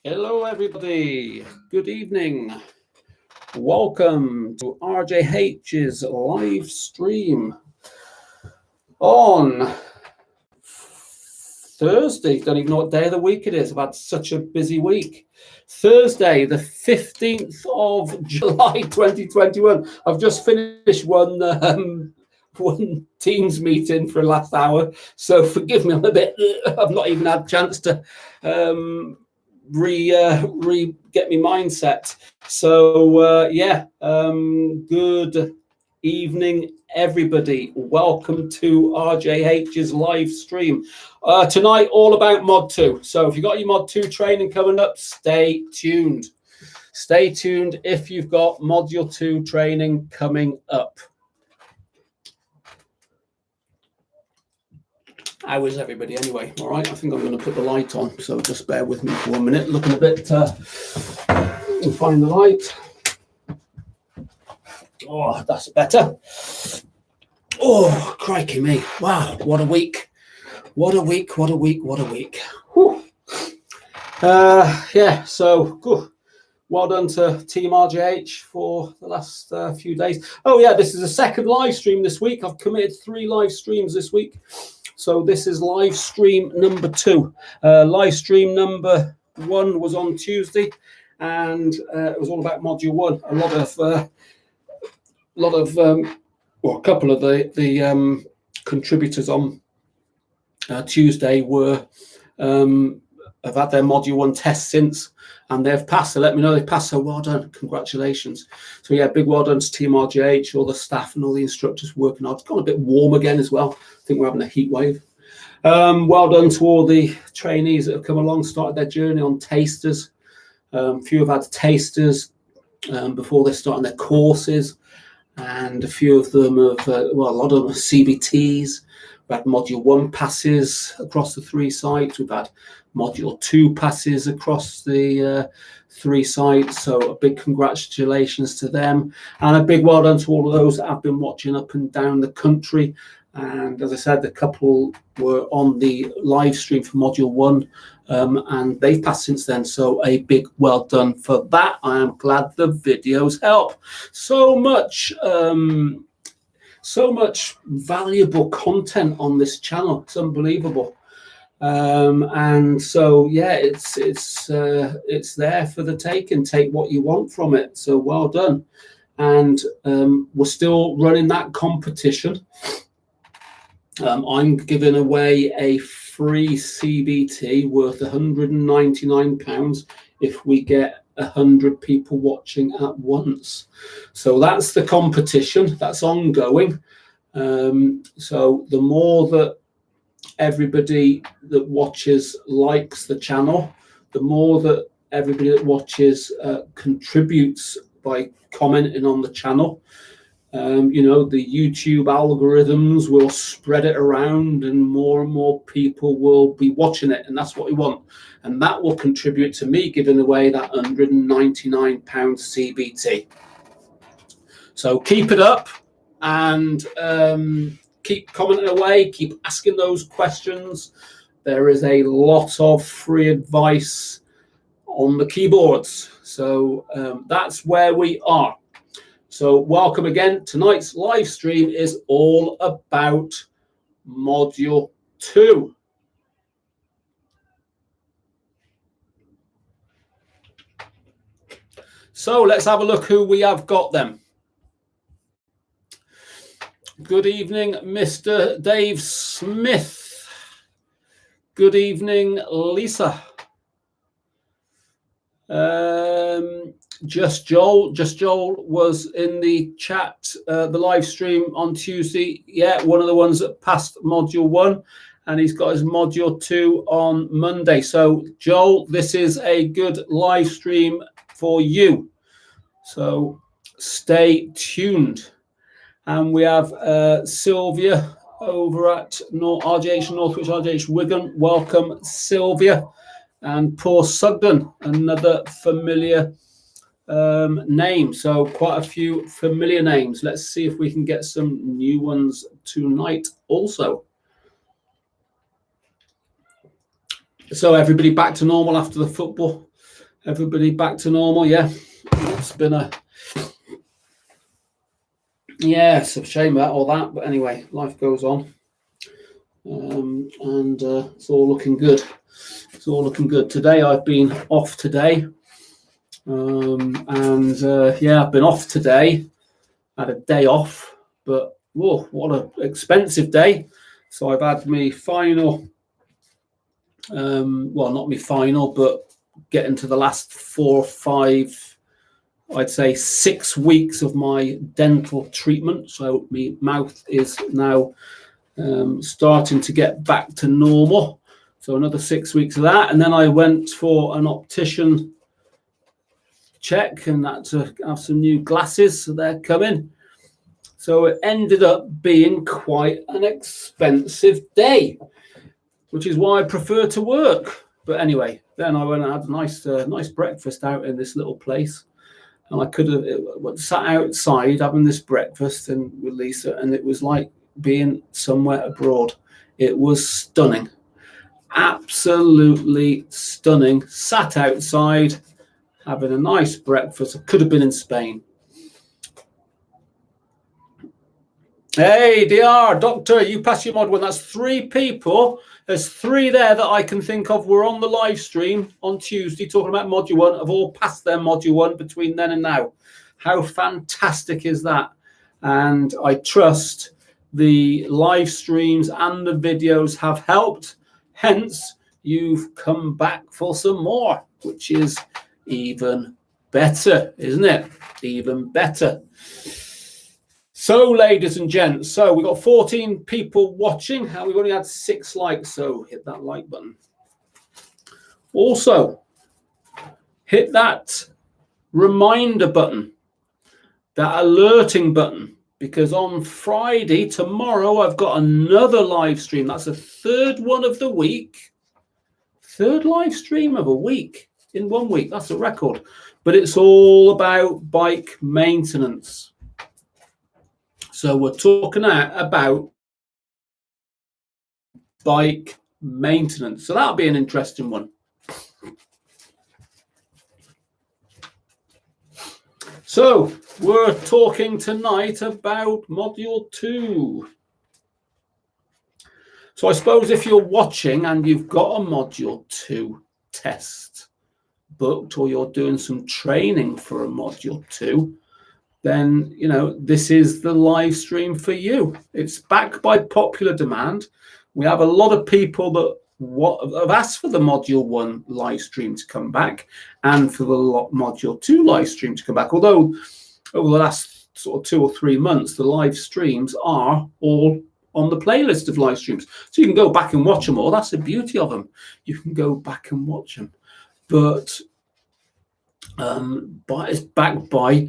Hello, everybody. Good evening. Welcome to RJH's live stream on Thursday. Don't even know what day of the week it is. I've had such a busy week. Thursday, the 15th of July, 2021. I've just finished one Teams meeting for the last hour, so forgive me. I've not even had a chance to get my mindset. So good evening, everybody. Welcome to RJH's live stream tonight, all about Mod 2. So if you've got your Mod 2 training coming up, stay tuned. Stay tuned if you've got Module 2 training coming up. How is everybody anyway? All right, I think I'm going to put the light on, so just bear with me for 1 minute. Looking a bit, find the light. Oh, that's better. Oh, crikey me. Wow, what a week. What a week, what a week, what a week. Whew. So good. Well done to Team RJH for the last few days. Oh yeah, this is the second live stream this week. I've committed 3 live streams this week. So this is live stream number 2. Live stream number 1 was on Tuesday, and it was all about Module 1. A couple of the contributors on Tuesday were have had their Module 1 test since, and they've passed. They let me know they passed, so well done, congratulations. So yeah, big well done to Team RJH, all the staff and all the instructors working hard. It's gone a bit warm again as well. I think we're having a heat wave. Well done to all the trainees that have come along, started their journey on tasters. A few have had tasters before they're starting their courses, and a few of them have, a lot of them are CBTs. We've had Module 1 passes across the 3 sites. We've had Module 2 passes across the 3 sites. So a big congratulations to them. And a big well done to all of those that have been watching up and down the country. And as I said, a couple were on the live stream for Module 1, and they've passed since then. So a big well done for that. I am glad the videos help. So much valuable content on this channel. It's unbelievable. And so yeah, it's there for the taking. Take what you want from it. So well done. And we're still running that competition. I'm giving away a free CBT worth £199 if we get 100 people watching at once. So that's the competition. That's ongoing. So the more that everybody that watches likes the channel, the more that everybody that watches contributes by commenting on the channel. The YouTube algorithms will spread it around, and more people will be watching it, and that's what we want. And that will contribute to me giving away that £199 CBT. So keep it up, and keep commenting away, keep asking those questions. There is a lot of free advice on the keyboards. So that's where we are. So welcome again. Tonight's live stream is all about Module 2. So let's have a look who we have got then. Good evening, Mr. Dave Smith. Good evening, Lisa. Just Joel was in the chat, the live stream on Tuesday. Yeah, one of the ones that passed Module 1, and he's got his Module 2 on Monday. So Joel, this is a good live stream for you. So stay tuned. And we have Sylvia over at RJH Northwich, RJH Wigan. Welcome, Sylvia. And Paul Sugden, another familiar name. So quite a few familiar names. Let's see if we can get some new ones tonight also. So everybody back to normal after the football. Everybody back to normal? Yeah, it's been it's a shame about all that, but anyway, life goes on, and it's all looking good. It's all looking good. Today I've been off today, and I've been off today. Had a day off, but whoa, what an expensive day. So I've had my final, well, not my final, but getting to the last 4 or 5, I'd say 6 weeks of my dental treatment. So my mouth is now starting to get back to normal. So another 6 weeks of that. And then I went for an optician check and had to have some new glasses. So they're coming. So it ended up being quite an expensive day, which is why I prefer to work. But anyway, then I went and had a nice breakfast out in this little place. And I could have sat outside having this breakfast and with Lisa, and it was like being somewhere abroad. It was stunning. Absolutely stunning. Sat outside having a nice breakfast. I could have been in Spain. Hey, DR, Doctor, you pass your mod 1. That's 3 people. There's 3 there that I can think of were on the live stream on Tuesday talking about Module 1, have all passed their Module 1 between then and now. How fantastic is that? And I trust the live streams and the videos have helped. Hence, you've come back for some more, which is even better, isn't it? Even better. So, ladies and gents, so we've got 14 people watching. We've only had 6 likes, so hit that like button. Also, hit that reminder button, that alerting button, because on Friday, tomorrow, I've got another live stream. That's the 3rd one of the week. 3rd live stream of a week in 1 week. That's a record. But it's all about bike maintenance. So we're talking about bike maintenance. So that'll be an interesting one. So we're talking tonight about Module 2. So I suppose if you're watching and you've got a Module 2 test booked, or you're doing some training for a Module 2, then, you know, this is the live stream for you. It's backed by popular demand. We have a lot of people that have asked for the Module 1 live stream to come back and for the Module 2 live stream to come back. Although over the last sort of 2 or 3 months, the live streams are all on the playlist of live streams. So you can go back and watch them all. That's the beauty of them. You can go back and watch them. But it's backed by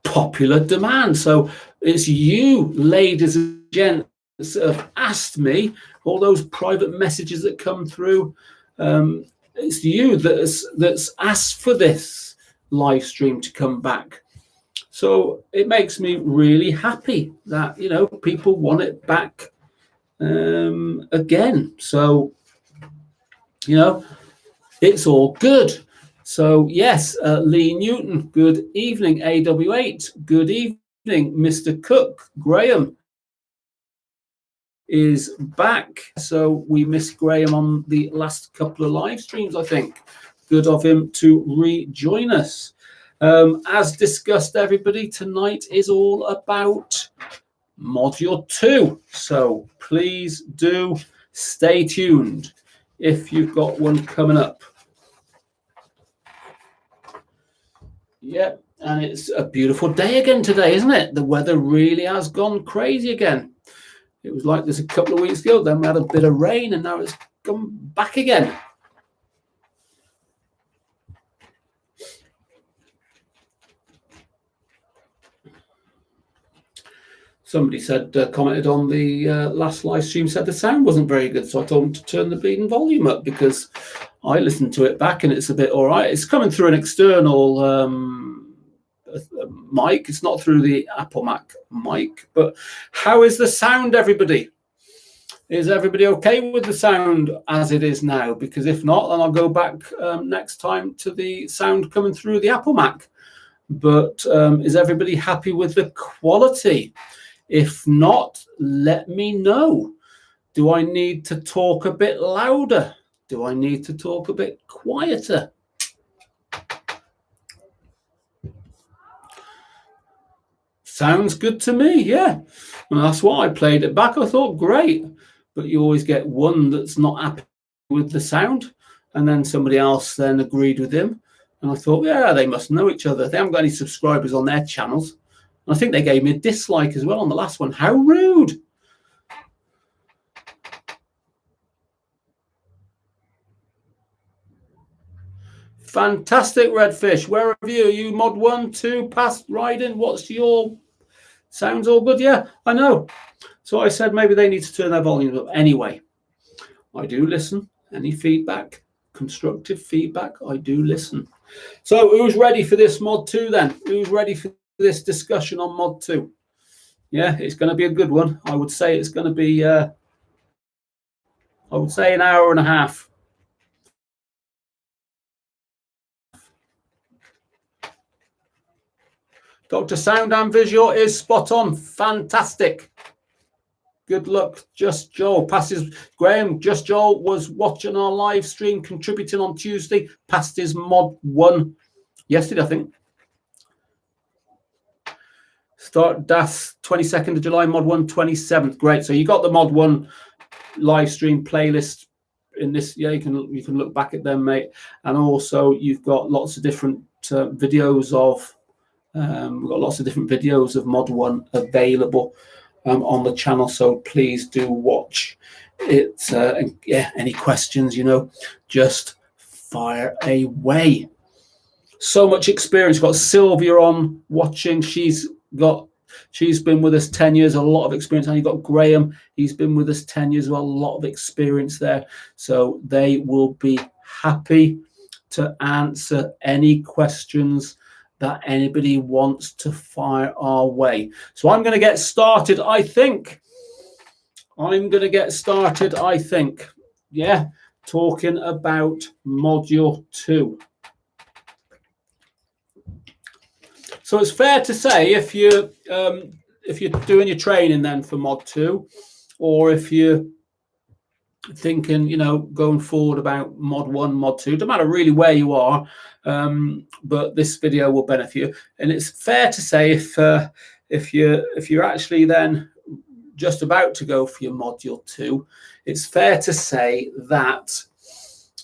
popular demand. So it's you, ladies and gents, that have asked me, all those private messages that come through, it's you that's asked for this live stream to come back. So it makes me really happy that, you know, people want it back again. So, you know, it's all good. So, yes, Lee Newton, good evening. AW8, good evening. Mr. Cook, Graham is back. So we missed Graham on the last couple of live streams, I think. Good of him to rejoin us. As discussed, everybody, tonight is all about Module 2. So please do stay tuned if you've got one coming up. Yep, and it's a beautiful day again today, isn't it? The weather really has gone crazy again. It was like this a couple of weeks ago. Then we had a bit of rain, and now it's come back again. Somebody said, commented on the last live stream, said the sound wasn't very good. So I told them to turn the bleeding volume up, because I listened to it back and it's a bit all right. It's coming through an external mic. It's not through the Apple Mac mic. But how is the sound, everybody? Is everybody okay with the sound as it is now? Because if not, then I'll go back next time to the sound coming through the Apple Mac. But is everybody happy with the quality? If not, let me know. Do I need to talk a bit louder? Do I need to talk a bit quieter? Sounds good to me, yeah. And that's why I played it back. I thought, great. But you always get one that's not happy with the sound. And then somebody else then agreed with him. And I thought, yeah, they must know each other. They haven't got any subscribers on their channels. And I think they gave me a dislike as well on the last one. How rude. Fantastic, Redfish. Where are you? Are you mod 1, 2, past riding? What's your... Sounds all good? Yeah, I know. So I said maybe they need to turn their volume up. Anyway, I do listen. Any feedback, constructive feedback, I do listen. So who's ready for this mod 2 then? Who's ready for this discussion on mod 2? Yeah, it's going to be a good one. I would say it's going to be, I would say an hour and a half. Dr. Sound and Visual is spot on. Fantastic. Good luck, Just Joel. Passes Graham. Just Joel was watching our live stream, contributing on Tuesday. Passed his mod 1 yesterday, I think. Start DAS 22nd of July, mod 1 27th. Great. So you got the mod 1 live stream playlist in this. Yeah, you can look back at them, mate. And also you've got lots of different videos of. We've got lots of different videos of mod 1 available on the channel, so please do watch it. And yeah, any questions, just fire away. So much experience. We've got Sylvia on watching. She's been with us 10 years, a lot of experience. And you've got Graham, he's been with us 10 years as well, a lot of experience there. So they will be happy to answer any questions that anybody wants to fire our way. So I'm going to get started, I think. Yeah, talking about Module 2. So it's fair to say if you're doing your training then for Mod 2, or if you're thinking, going forward about Mod 1, Mod 2, don't matter really where you are, but this video will benefit you. And it's fair to say if you're actually then just about to go for your Module 2, it's fair to say that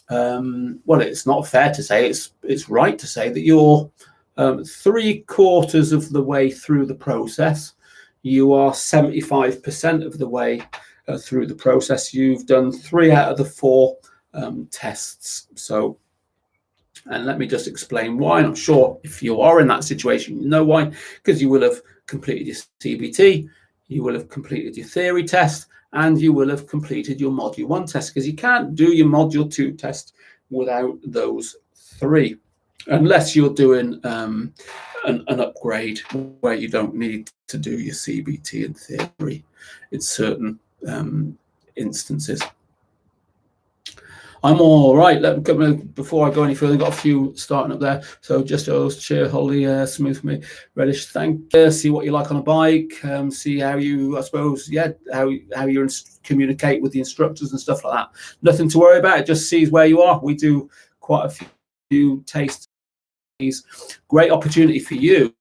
well, it's not fair to say, it's right to say that you're 3/4 of the way through the process. You are 75% of the way through the process. You've done 3 out of the 4 tests. So, and let me just explain why. And I'm sure if you are in that situation, you know why, because you will have completed your CBT, you will have completed your theory test, and you will have completed your Module 1 test, because you can't do your Module 2 test without those 3, unless you're doing an upgrade where you don't need to do your CBT and theory in certain instances. I'm all right. Before I go any further, I've got a few starting up there. So just cheer, Holly, smooth for me. Reddish, thank you. See what you like on a bike. See how you, I suppose, how you communicate with the instructors and stuff like that. Nothing to worry about. It just sees where you are. We do quite a few tastes. Great opportunity for you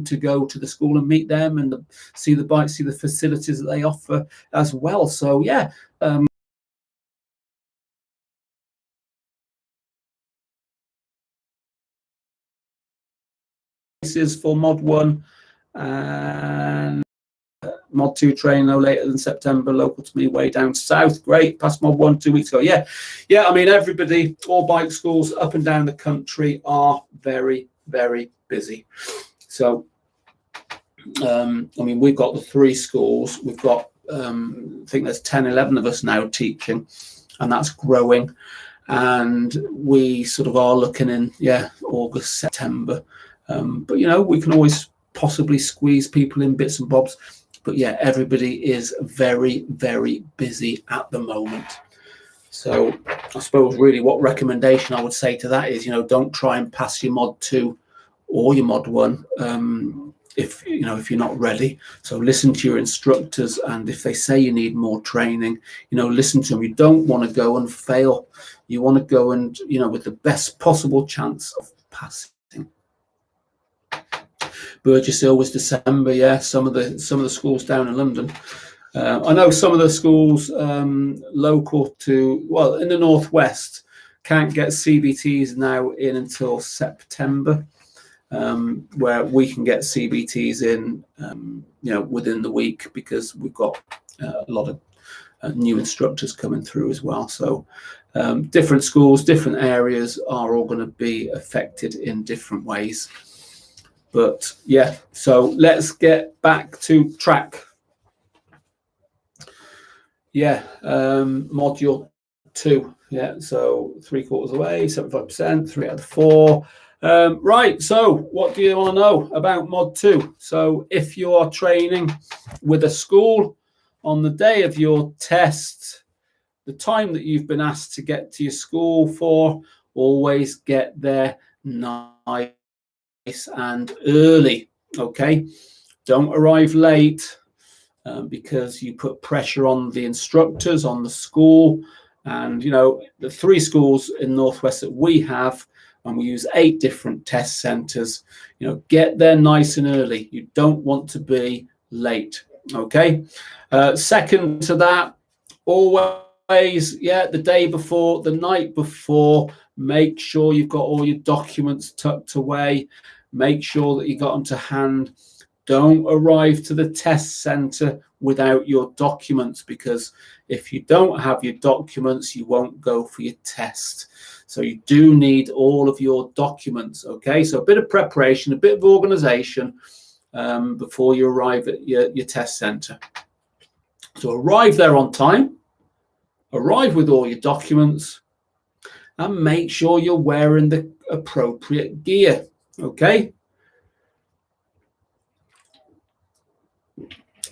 to go to the school and meet them and see the bikes, see the facilities that they offer as well. So yeah, this is for Mod 1 and Mod 2 train no later than September, local to me, way down south. Great, past Mod 1 2 weeks ago. Yeah, I mean, everybody, all bike schools up and down the country are very, very busy. So I mean, we've got the 3 schools. We've got I think there's 10, 11 of us now teaching, and that's growing. And we sort of are looking in August, September, but we can always possibly squeeze people in bits and bobs But yeah, everybody is very, very busy at the moment. So I suppose really what recommendation I would say to that is, don't try and pass your mod 2 or your mod 1 if you're not ready. So listen to your instructors, and if they say you need more training, listen to them. You don't want to go and fail. You want to go and with the best possible chance of passing. Burgess Hill was December. Yeah, some of the schools down in London. I know some of the schools local to, in the Northwest can't get CBTs now in until September, where we can get CBTs in, within the week, because we've got a lot of new instructors coming through as well. So different schools, different areas are all going to be affected in different ways. But yeah, so let's get back to track. Yeah, module 2. Yeah, so 3/4 away, 75%, 3 out of 4. Right, so what do you want to know about mod 2? So if you are training with a school on the day of your test, the time that you've been asked to get to your school for, always get there nice and early. Okay, don't arrive late, because you put pressure on the instructors, on the school. And the 3 schools in Northwest that we have, and we use 8 different test centers, get there nice and early. You don't want to be late. Okay, second to that, always, the day before, the night before, make sure you've got all your documents tucked away. Make sure that you got them to hand. Don't arrive to the test center without your documents, because if you don't have your documents, you won't go for your test. So you do need all of your documents. Okay, so a bit of preparation, a bit of organization before you arrive at your test center. So arrive there on time, arrive with all your documents, and make sure you're wearing the appropriate gear. Okay.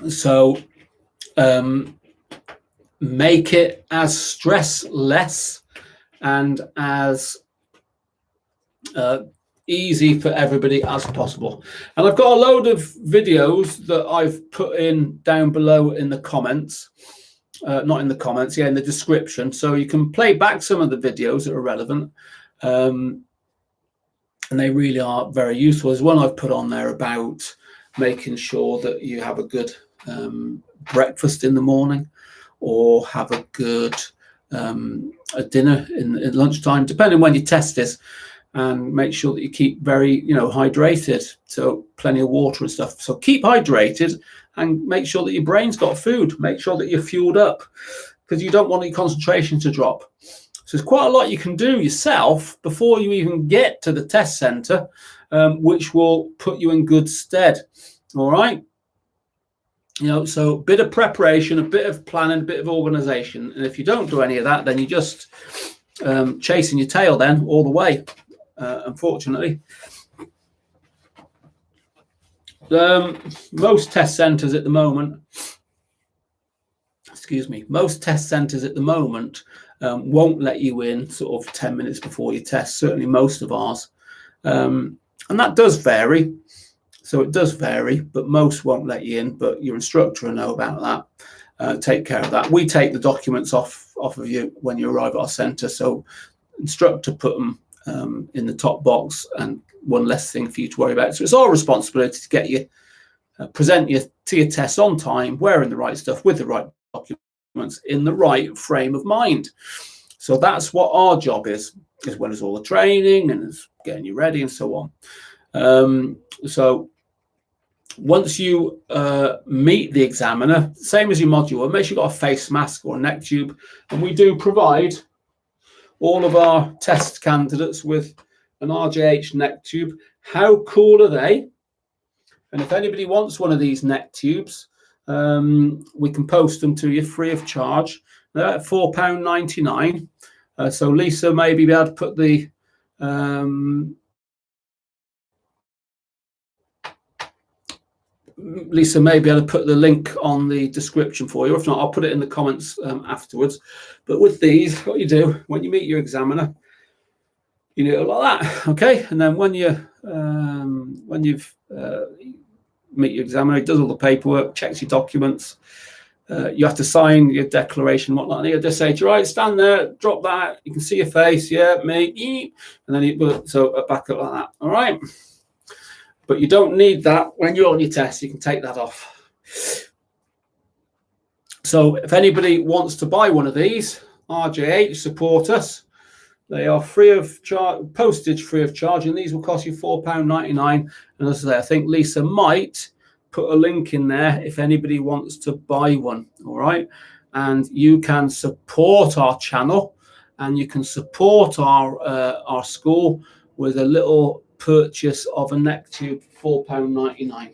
So make it as stressless and as easy for everybody as possible. And I've got a load of videos that I've put in down below in the comments, not in the comments, in the description. So you can play back some of the videos that are relevant. And they really are very useful. There's one I've put on there about making sure that you have a good breakfast in the morning, or have a good a dinner in lunchtime, depending when your test is, and make sure that you keep very hydrated, so plenty of water and stuff. So keep hydrated and make sure that your brain's got food. Make sure that you're fueled up, because you don't want your concentration to drop. So there's quite a lot you can do yourself before you even get to the test center, which will put you in good stead. All right. So a bit of preparation, a bit of planning, a bit of organization. And if you don't do any of that, then you're just chasing your tail then all the way, unfortunately. Most test centers at the moment, won't let you in sort of 10 minutes before your test, certainly most of ours. And that does vary. So it does vary, but most won't let you in, but your instructor will know about that. Take care of that. We take the documents off of you when you arrive at our center. So instructor put them in the top box, and one less thing for you to worry about. So it's our responsibility to get you, present you to your test on time, wearing the right stuff, with the right documents, in the right frame of mind. So that's what our job is, as well as all the training and getting you ready and so on. So once you meet the examiner, same as your module, make sure you've got a face mask or a neck tube. And we do provide all of our test candidates with an RJH neck tube. How cool are they? And if anybody wants one of these neck tubes, we can post them to you free of charge. They're at £4.99. So Lisa maybe be able to put the Lisa may be able to put the link on the description for you. If not, I'll put it in the comments afterwards. But with these, what you do when you meet your examiner, you do it like that, okay? And then when you've meet your examiner, he does all the paperwork, checks your documents. You have to sign your declaration, whatnot. And he'll just say to you, right, stand there, drop that. You can see your face, yeah, me, and then so back up like that. All right. But you don't need that when you're on your test. You can take that off. So if anybody wants to buy one of these, RJH, support us. They are free of charge, postage free of charge, and these will cost you £4.99. And as I say, I think Lisa might put a link in there if anybody wants to buy one. All right. And you can support our channel and you can support our school with a little purchase of a neck tube, £4.99.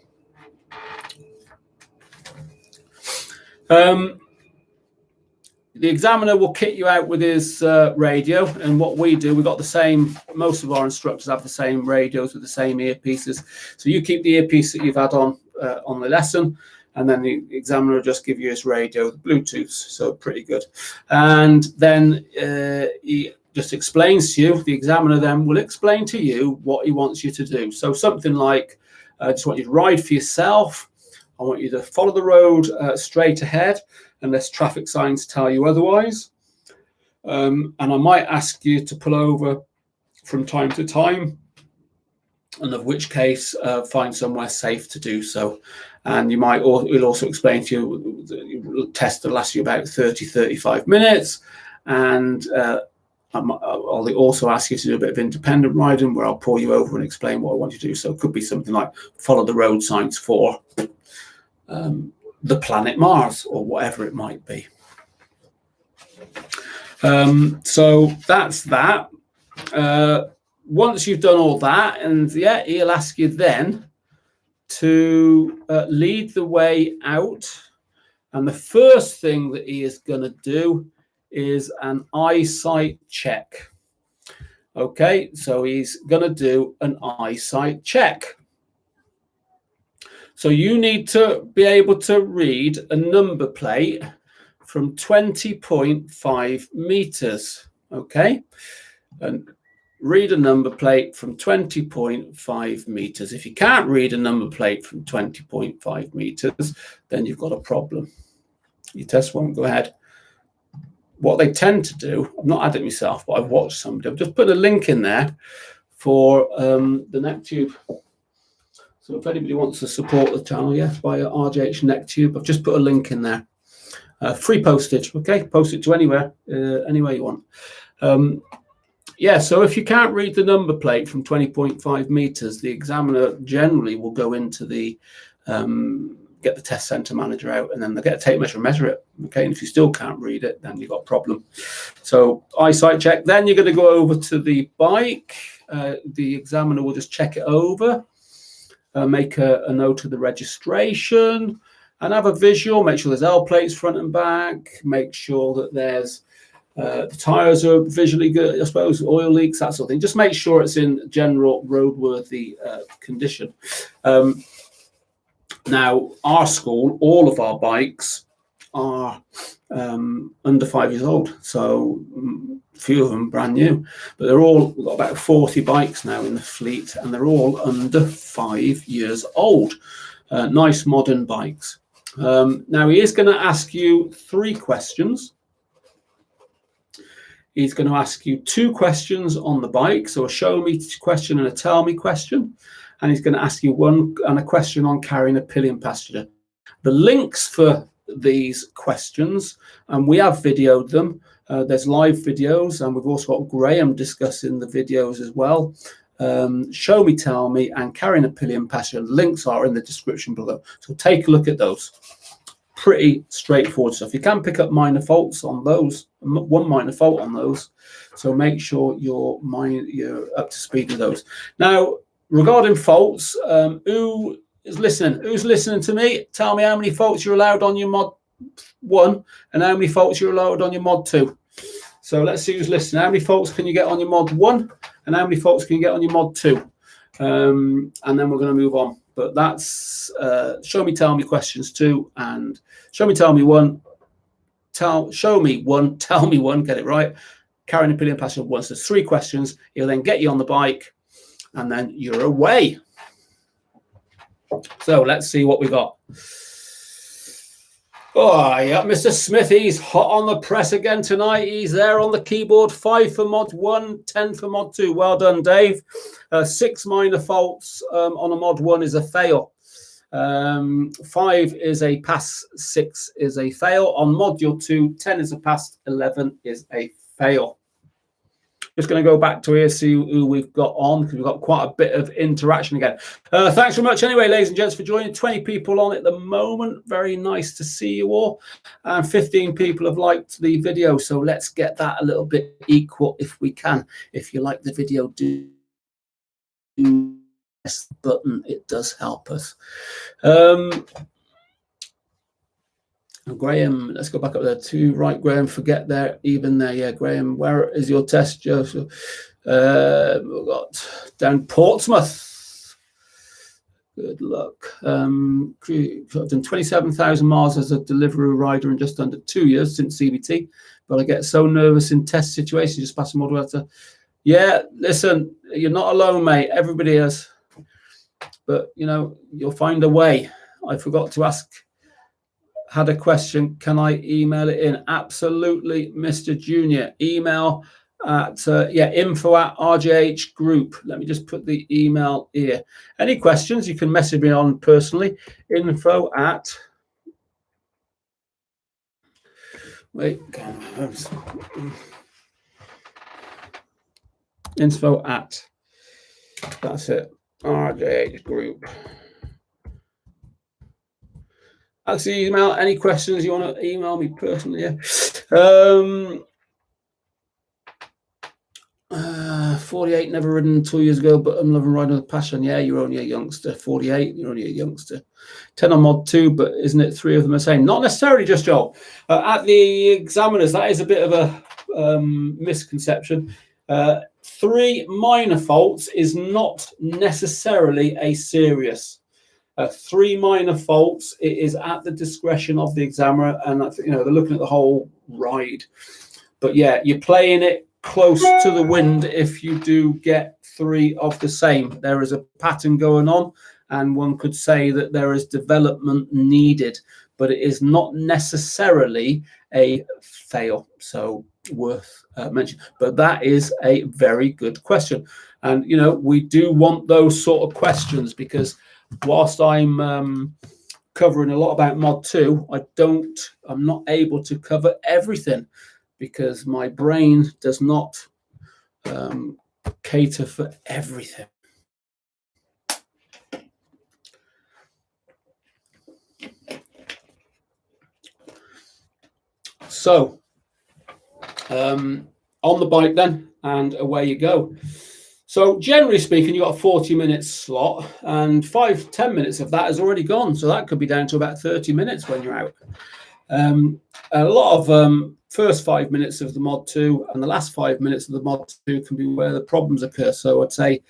The examiner will kit you out with his radio, and what we do, we've got the same, most of our instructors have the same radios with the same earpieces. So you keep the earpiece that you've had on the lesson, and then the examiner will just give you his radio, Bluetooth, so pretty good. And then he just explains to you, the examiner then will explain to you what he wants you to do. So something like, I just want you to ride for yourself. I want you to follow the road straight ahead unless traffic signs tell you otherwise. And I might ask you to pull over from time to time, and of which case find somewhere safe to do so. And you might, it'll also explain to you, the test will last you about 30-35 minutes. And I'll also ask you to do a bit of independent riding where I'll pull you over and explain what I want you to do. So it could be something like follow the road signs for the planet Mars or whatever it might be. So that's that. Once you've done all that, and yeah, he'll ask you then to lead the way out. And the first thing that he is going to do is an eyesight check. Okay, so he's going to do an eyesight check. So you need to be able to read a number plate from 20.5 meters. Okay, and read a number plate from 20.5 meters. If you can't read a number plate from 20.5 meters, then you've got a problem. Your test won't go ahead. What they tend to do, I've not had it myself, but I've watched somebody. I've just put a link in there for the neck tube. So if anybody wants to support the channel, yeah, buy an RJH neck tube. I've just put a link in there. Free postage, okay? Post it to anywhere you want. Yeah, so if you can't read the number plate from 20.5 meters, the examiner generally will go into the get the test center manager out, and then they'll get a tape measure and measure it. Okay, and if you still can't read it, then you've got a problem. So eyesight check. Then you're going to go over to the bike. The examiner will just check it over, make a note of the registration, and have a visual. Make sure there's L plates front and back. Make sure that there's the tires are visually good, I suppose, oil leaks, that sort of thing. Just make sure it's in general roadworthy condition. Now, our school, all of our bikes are under 5 years old, so a few of them brand new, but we've got about 40 bikes now in the fleet, and they're all under 5 years old. Nice modern bikes. Now, he is going to ask you 3 questions. He's going to ask you 2 questions on the bike, so a show me question and a tell me question. And he's going to ask you a question on carrying a pillion passenger. The links for these questions, and we have videoed them. There's live videos, and we've also got Graham discussing the videos as well. Show me, tell me, and carrying a pillion passenger. Links are in the description below. So take a look at those. Pretty straightforward stuff. You can pick up minor faults on those, one minor fault on those. So make sure you're up to speed with those. Now, regarding faults, who is listening? Who's listening to me? Tell me how many faults you're allowed on your mod 1 and how many faults you're allowed on your mod 2. So let's see who's listening. How many faults can you get on your mod 1 and how many faults can you get on your mod 2? And then we're going to move on. But that's show me, tell me questions 2, and show me, tell me 1. Show me 1, tell me 1. Get it right. Carrying a pillion passenger once. There's 3 questions. He'll then get you on the bike, and then you're away. So let's see what we got. Oh, yeah, Mr. Smith, he's hot on the press again tonight. He's there on the keyboard. 5 for mod 1, 10 for mod 2. Well done, Dave. 6 minor faults on a mod 1 is a fail. 5 is a pass, 6 is a fail. On module 2, 10 is a pass, 11 is a fail. Just going to go back to here, see who we've got on, because we've got quite a bit of interaction again. Thanks very much anyway, ladies and gents, for joining. 20 people on at the moment. Very nice to see you all. And 15 people have liked the video, so let's get that a little bit equal if we can. If you like the video, do press the button. It does help us. Graham, let's go back up there to right. Graham, forget there, even there. Yeah, Graham, where is your test, Joseph? We've got down Portsmouth. Good luck. I've done 27,000 miles as a delivery rider in just under 2 years since CBT, but I get so nervous in test situations, just pass them all the way. Yeah, listen, you're not alone, mate. Everybody is. But, you know, you'll find a way. I forgot to ask. Had a question, can I email it in? Absolutely, Mr. Junior. Email at info@RJH Group. Let me just put the email here. Any questions, you can message me on personally. Info at that's it, RJH Group. That's the email. Any questions you want to email me personally? Yeah. 48, never ridden 2 years ago, but I'm loving riding with passion. Yeah, you're only a youngster. 48, you're only a youngster. 10 on mod 2, but isn't it 3 of them the same? Not necessarily, just Joel. At the examiners, that is a bit of a misconception. 3 minor faults is not necessarily a serious. 3 minor faults, it is at the discretion of the examiner, and you know, they're looking at the whole ride. But yeah, you're playing it close to the wind if you do get 3 of the same. There is a pattern going on, and one could say that there is development needed, but it is not necessarily a fail. So worth mentioning. But that is a very good question, and you know, we do want those sort of questions, because whilst I'm covering a lot about mod 2, I'm not able to cover everything, because my brain does not cater for everything. So on the bike then, and away you go. So generally speaking, you've got a 40-minute slot, and 5-10 minutes of that has already gone. So that could be down to about 30 minutes when you're out. A lot of first 5 minutes of the mod 2 and the last 5 minutes of the mod 2 can be where the problems occur. So I'd say,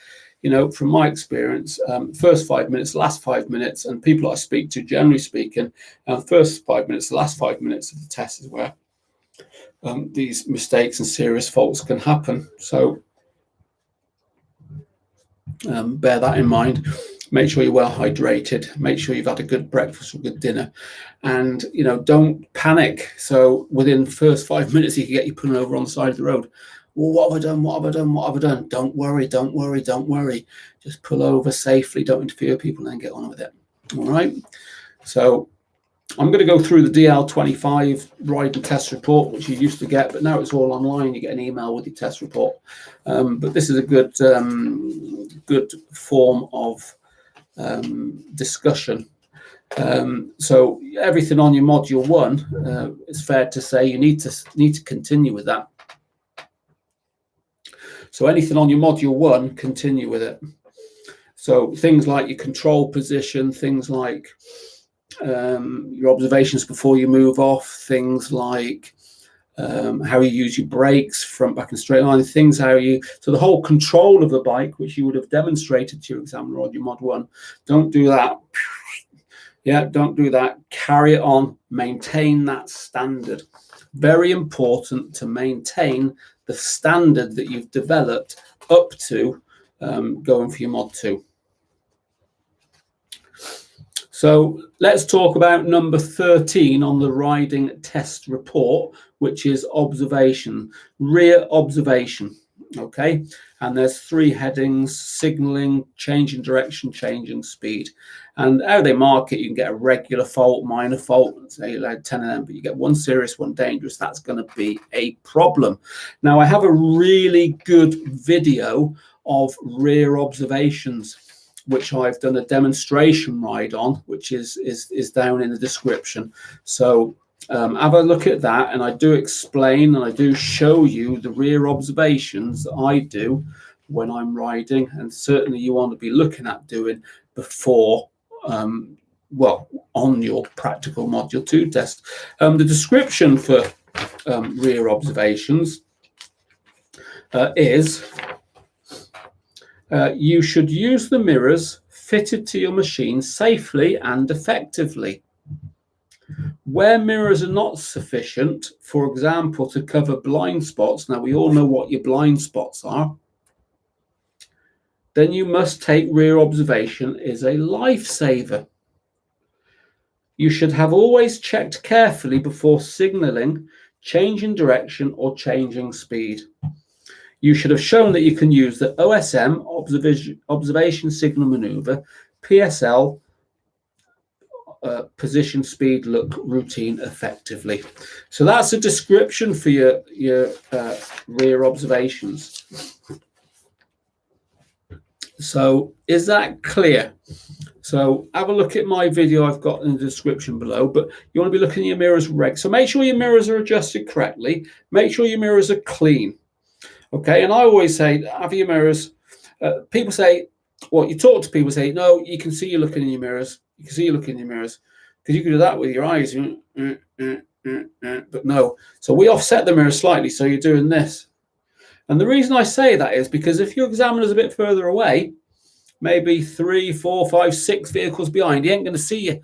you know, from my experience, first 5 minutes, last 5 minutes, and people I speak to, generally speaking, first 5 minutes, the last 5 minutes of the test is where these mistakes and serious faults can happen. So bear that in mind. Make sure you're well hydrated. Make sure you've had a good breakfast or good dinner, and you know, don't panic. So within the first 5 minutes, you can get you pulling over on the side of the road. Well, what have I done? What have I done? What have I done? Don't worry. Don't worry. Don't worry. Just pull over safely. Don't interfere with people, and then get on with it. All right. So I'm going to go through the DL25 ride and test report, which you used to get, but now it's all online. You get an email with your test report. But this is a good form of discussion. So everything on your module 1, it's fair to say you need to continue with that. So anything on your module 1, continue with it. So things like your control position, things like your observations before you move off, things like how you use your brakes, front, back and straight line, things how you, so the whole control of the bike, which you would have demonstrated to your examiner on your Mod 1, don't do that. Yeah, don't do that. Carry it on, maintain that standard. Very important to maintain the standard that you've developed up to going for your Mod 2. So let's talk about number 13 on the riding test report, which is observation, rear observation. Okay, and there's 3 headings: signaling, changing direction, changing speed. And how they mark it, you can get a regular fault, minor fault, say like 10 of them, but you get one serious, one dangerous. That's going to be a problem. Now, I have a really good video of rear observations, which I've done a demonstration ride on, which is down in the description. So have a look at that, and I do explain and I do show you the rear observations that I do when I'm riding, and certainly you want to be looking at doing before, well, on your practical Module 2 test. The description for rear observations is you should use the mirrors fitted to your machine safely and effectively. Where mirrors are not sufficient, for example, to cover blind spots, now we all know what your blind spots are, then you must take rear observation as a lifesaver. You should have always checked carefully before signaling, changing direction or changing speed. You should have shown that you can use the OSM, observation signal maneuver, PSL, position, speed, look, routine effectively. So that's a description for your rear observations. So is that clear? So have a look at my video I've got in the description below, but you want to be looking at your mirrors reg. So make sure your mirrors are adjusted correctly. Make sure your mirrors are clean. Okay, and I always say, have your mirrors. People say, well, you talk to people, say, no, you can see you looking in your mirrors. You can see you looking in your mirrors, because you can do that with your eyes. But no. So we offset the mirror slightly, so you're doing this. And the reason I say that is because if your examiner's a bit further away, maybe 3, 4, 5, 6 vehicles behind, you ain't going to see your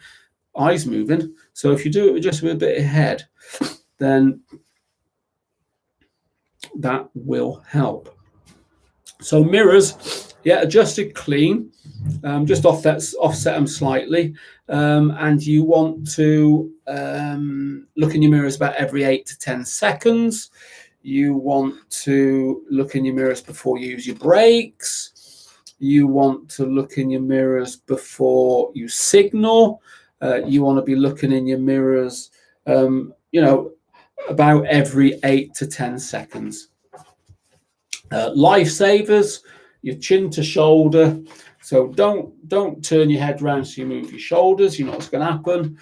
eyes moving. So if you do it just with a bit ahead, then that will help. So mirrors, yeah, adjusted clean, just offset them slightly, and you want to look in your mirrors about every 8 to 10 seconds. You want to look in your mirrors before you use your brakes. You want to look in your mirrors before you signal. You want to be looking in your mirrors, about every 8 to 10 seconds. Lifesavers, your chin to shoulder. So don't turn your head around so you move your shoulders. You know what's going to happen.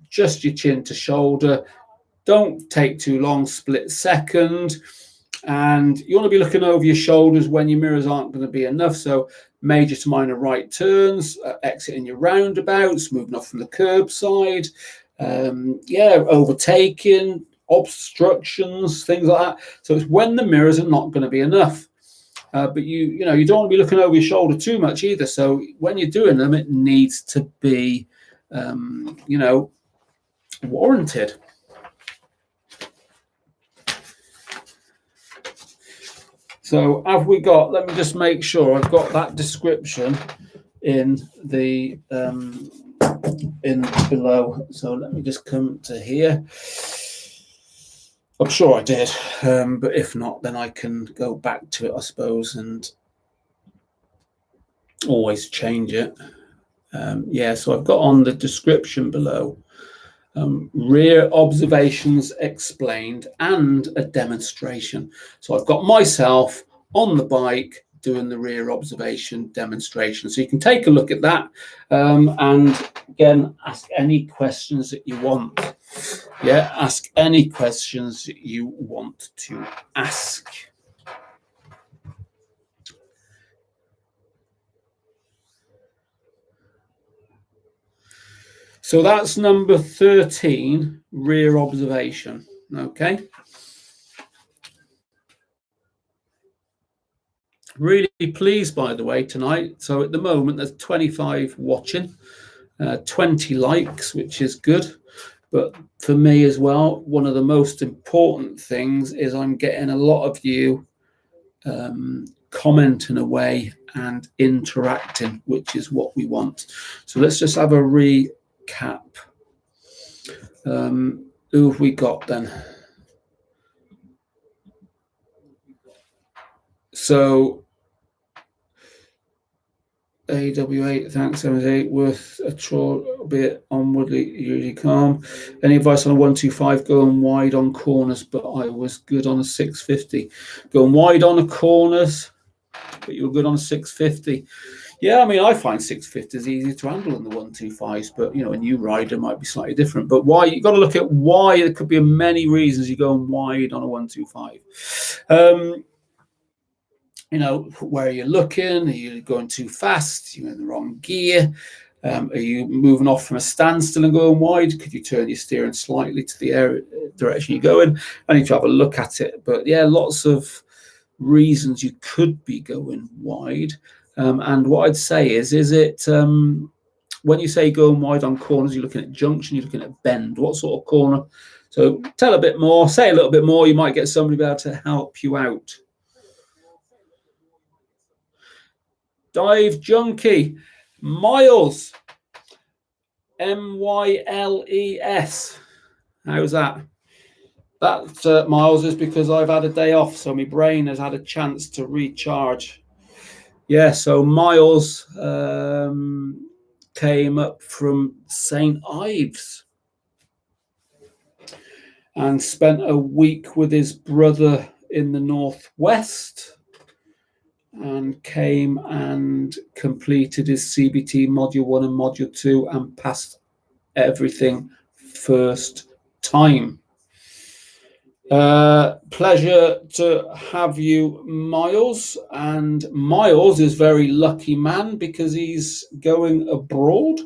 Just your chin to shoulder. Don't take too long, split second. And you want to be looking over your shoulders when your mirrors aren't going to be enough. So major to minor right turns, exiting your roundabouts, moving off from the curbside. Overtaking, obstructions, things like that. So it's when the mirrors are not going to be enough. But you don't want to be looking over your shoulder too much either. So when you're doing them, it needs to be, warranted. So have we got, let me just make sure I've got that description in the in below. So let me just come to here. I'm sure I did, but if not, then I can go back to it, I suppose, and always change it. So I've got on the description below rear observations explained and a demonstration. So I've got myself on the bike doing the rear observation demonstration. So you can take a look at that and again, ask any questions that you want. Yeah, ask any questions that you want to ask. So that's number 13, rear observation. Okay. Really pleased, by the way, tonight. So at the moment, there's 25 watching, 20 likes, which is good. But for me as well, one of the most important things is I'm getting a lot of you commenting away and interacting, which is what we want. So let's just have a recap. Who have we got then? So AW8, thanks, 78, worth a try, bit onwardly, usually calm. Any advice on a 125 going wide on corners, but I was good on a 650. Going wide on the corners, but you were good on a 650. Yeah, I mean, I find 650 is easier to handle than the 125s, but, you know, a new rider might be slightly different. But why? You've got to look at why. There could be many reasons you're going wide on a 125. You know, where are you looking? Are you going too fast? Are you in the wrong gear? Are you moving off from a standstill and going wide? Could you turn your steering slightly to the direction you're going? I need to have a look at it. But yeah, lots of reasons you could be going wide. And what I'd say is it when you say going wide on corners, you're looking at junction, you're looking at bend. What sort of corner? So tell a bit more, say a little bit more. You might get somebody able to help you out. Dive Junkie, Miles, MYLES. How's that? That, Miles, is because I've had a day off, so my brain has had a chance to recharge. Yeah, so Miles came up from St. Ives and spent a week with his brother in the northwest, and came and completed his CBT Module 1 and Module 2 and passed everything first time. Pleasure to have you, Miles. And Miles is very lucky man because he's going abroad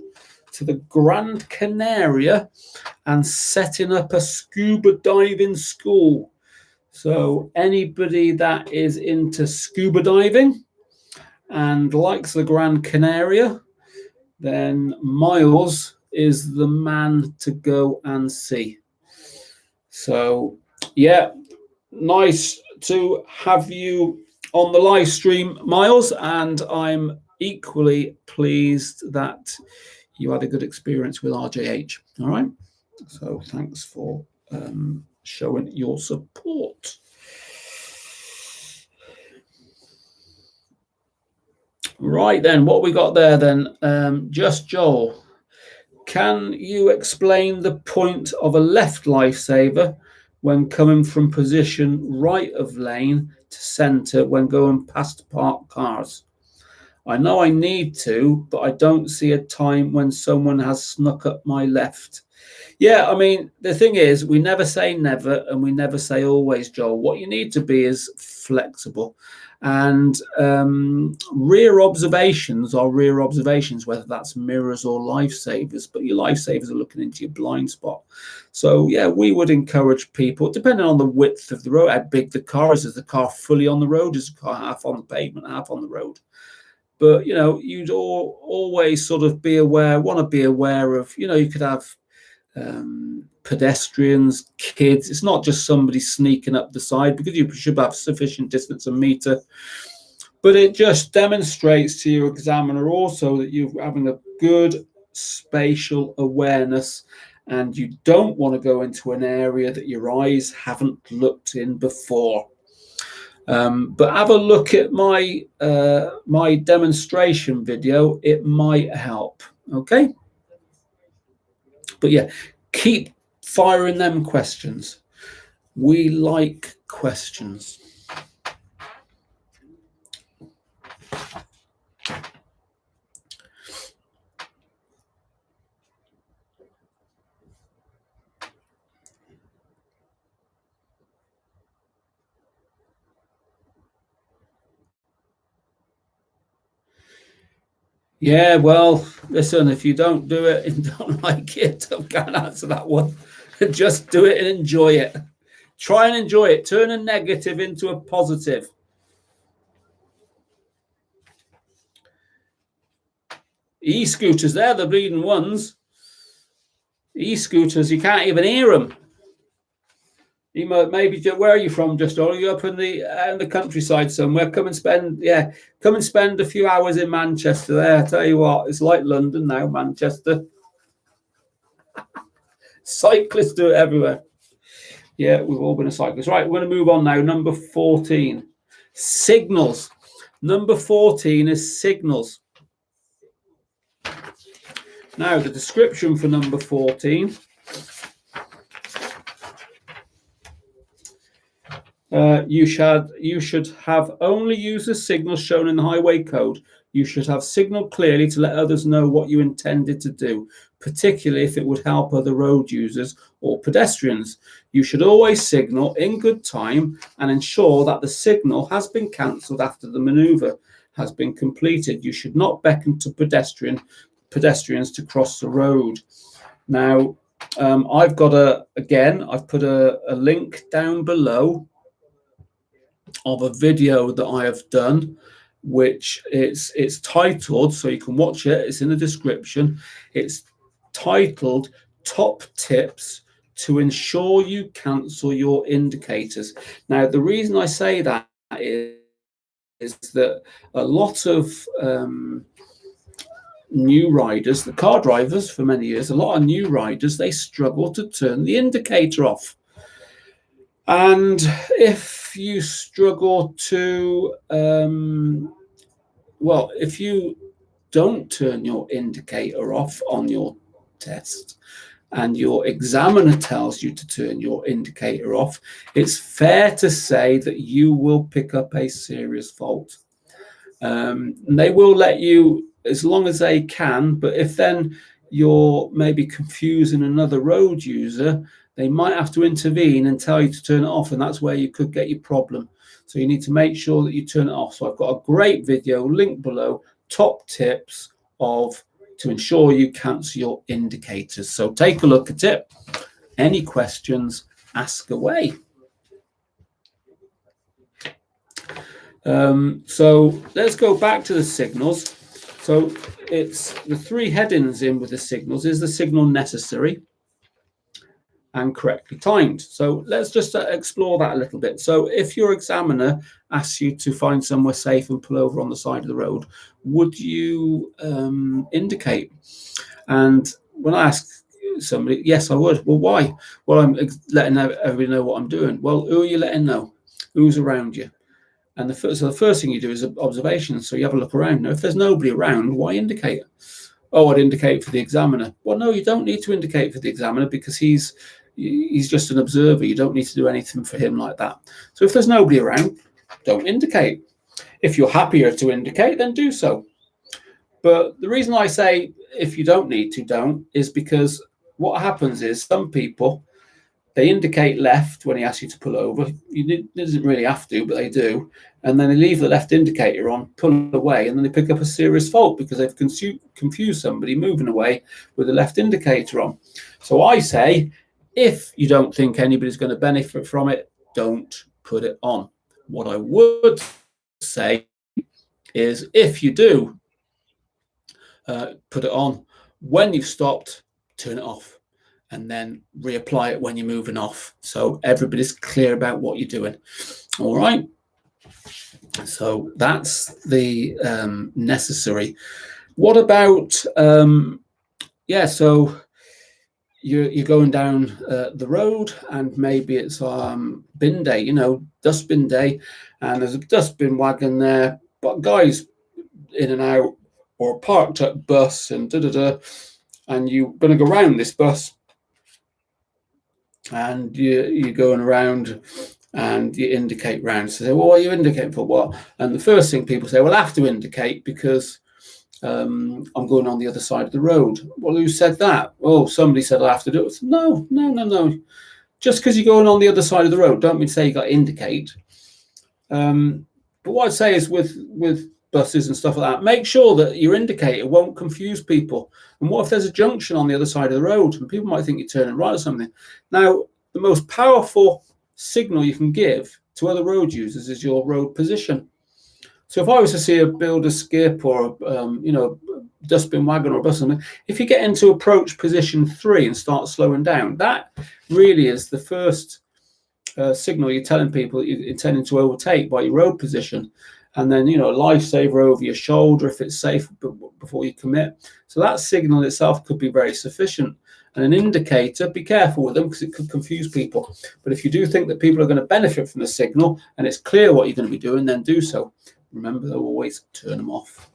to the Gran Canaria and setting up a scuba diving school. So anybody that is into scuba diving and likes the Gran Canaria, then Miles is the man to go and see. So yeah, nice to have you on the live stream, Miles, and I'm equally pleased that you had a good experience with RJH. All right, so thanks for showing your support. Right then, what we got there then? Just Joel, can you explain the point of a left lifesaver when coming from position right of lane to centre when going past parked cars? I know I need to, but I don't see a time when someone has snuck up my left. Yeah, I mean, the thing is, we never say never and we never say always, Joel. What you need to be is flexible. And rear observations are rear observations, whether that's mirrors or lifesavers, but your lifesavers are looking into your blind spot. So, yeah, we would encourage people, depending on the width of the road, how big the car is the car fully on the road? Is the car half on the pavement, half on the road? But, you know, you'd always sort of be aware, want to be aware of, you know, you could have pedestrians, kids. It's not just somebody sneaking up the side, because you should have sufficient distance and meter. But it just demonstrates to your examiner also that you're having a good spatial awareness, and you don't want to go into an area that your eyes haven't looked in before. But have a look at my my demonstration video. It might help. Okay. But yeah, keep firing them questions. We like questions. Yeah, well, listen, if you don't do it and don't like it, I can't answer that one. Just do it and enjoy it. Try and enjoy it. Turn a negative into a positive. E-scooters, they're the bleeding ones. E-scooters, you can't even hear them. You might, maybe, where are you from? Just, or are you up in the countryside somewhere? Come and spend a few hours in Manchester. There, I tell you what, it's like London now, Manchester. Cyclists do it everywhere. Yeah, we've all been a cyclist. Right, we're going to move on now. Number 14, signals. Number 14 is signals. Now, the description for number 14. You should have only use the signals shown in the highway code. You should have signaled clearly to let others know what you intended to do, particularly if it would help other road users or pedestrians. You should always signal in good time and ensure that the signal has been cancelled after the manoeuvre has been completed. You should not beckon to pedestrians to cross the road. Now, I've put a link down below of a video that I have done, which it's titled, so you can watch it, it's in the description. It's titled Top Tips to Ensure You Cancel Your Indicators. Now, the reason I say that is that a lot of new riders, the car drivers for many years, a lot of new riders, they struggle to turn the indicator off. And if you struggle to, if you don't turn your indicator off on your test and your examiner tells you to turn your indicator off, it's fair to say that you will pick up a serious fault. And they will let you, as long as they can, but if then you're maybe confusing another road user, they might have to intervene and tell you to turn it off, and that's where you could get your problem. So you need to make sure that you turn it off. So I've got a great video linked below, top tips to ensure you cancel your indicators. So take a look at it. Any questions, ask away. So let's go back to the signals. So it's the three headings in with the signals. Is the signal necessary and correctly timed? So let's just explore that a little bit. So if your examiner asks you to find somewhere safe and pull over on the side of the road, would you indicate? And when I ask somebody, yes, I would. Well, why? Well, I'm letting everybody know what I'm doing. Well, who are you letting know? Who's around you? And the first thing you do is observation. So you have a look around. Now, if there's nobody around, why indicate? Oh, I'd indicate for the examiner. Well, no, you don't need to indicate for the examiner because he's just an observer. You don't need to do anything for him like that. So if there's nobody around, don't indicate. If you're happier to indicate, then do so. But the reason I say if you don't need to, don't, is because what happens is some people, they indicate left when he asks you to pull over. You didn't really have to, but they do. And then they leave the left indicator on, pull away, and then they pick up a serious fault because they've confused somebody moving away with the left indicator on. So I say, if you don't think anybody's going to benefit from it, don't put it on. What I would say is if you do put it on, when you've stopped, turn it off. And then reapply it when you're moving off. So everybody's clear about what you're doing. All right. So that's the necessary. What about, so you're going down the road and maybe it's bin day, dustbin day, and there's a dustbin wagon there, but guys in and out, or a parked up bus and and you're going to go around this bus. And you're going around and you indicate round. So they say, well, what are you indicating for? What? And the first thing people say, well, I have to indicate because I'm going on the other side of the road. Well, who said that? Oh, somebody said I have to do it. No. Just because you're going on the other side of the road, don't mean to say you got to indicate. But what I'd say is with buses and stuff like that, make sure that your indicator won't confuse people. And what if there's a junction on the other side of the road and people might think you're turning right or something? Now, the most powerful signal you can give to other road users is your road position. So if I was to see a builder skip or dustbin wagon or a bus, if you get into approach position 3 and start slowing down, that really is the first signal you're telling people that you're intending to overtake by your road position. And then, a lifesaver over your shoulder if it's safe before you commit. So that signal itself could be very sufficient. And an indicator, be careful with them because it could confuse people. But if you do think that people are going to benefit from the signal and it's clear what you're going to be doing, then do so. Remember, they'll always turn them off.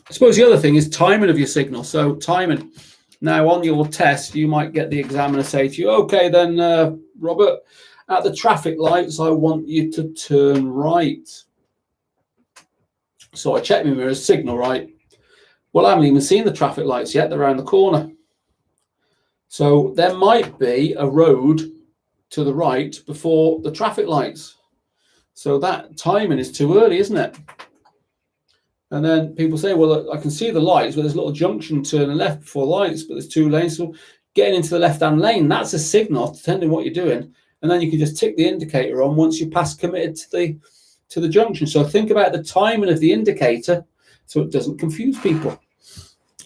I suppose the other thing is timing of your signal. So timing. Now, on your test, you might get the examiner say to you, okay, then, Robert, at the traffic lights, I want you to turn right. So I check my mirrors, signal right. Well, I haven't even seen the traffic lights yet. They're around the corner. So there might be a road to the right before the traffic lights. So that timing is too early, isn't it? And then people say, well, I can see the lights, but there's a little junction turning left before lights, but there's 2 lanes. So getting into the left-hand lane, that's a signal, depending on what you're doing. And then you can just tick the indicator on once you pass committed to the junction. So think about the timing of the indicator so it doesn't confuse people.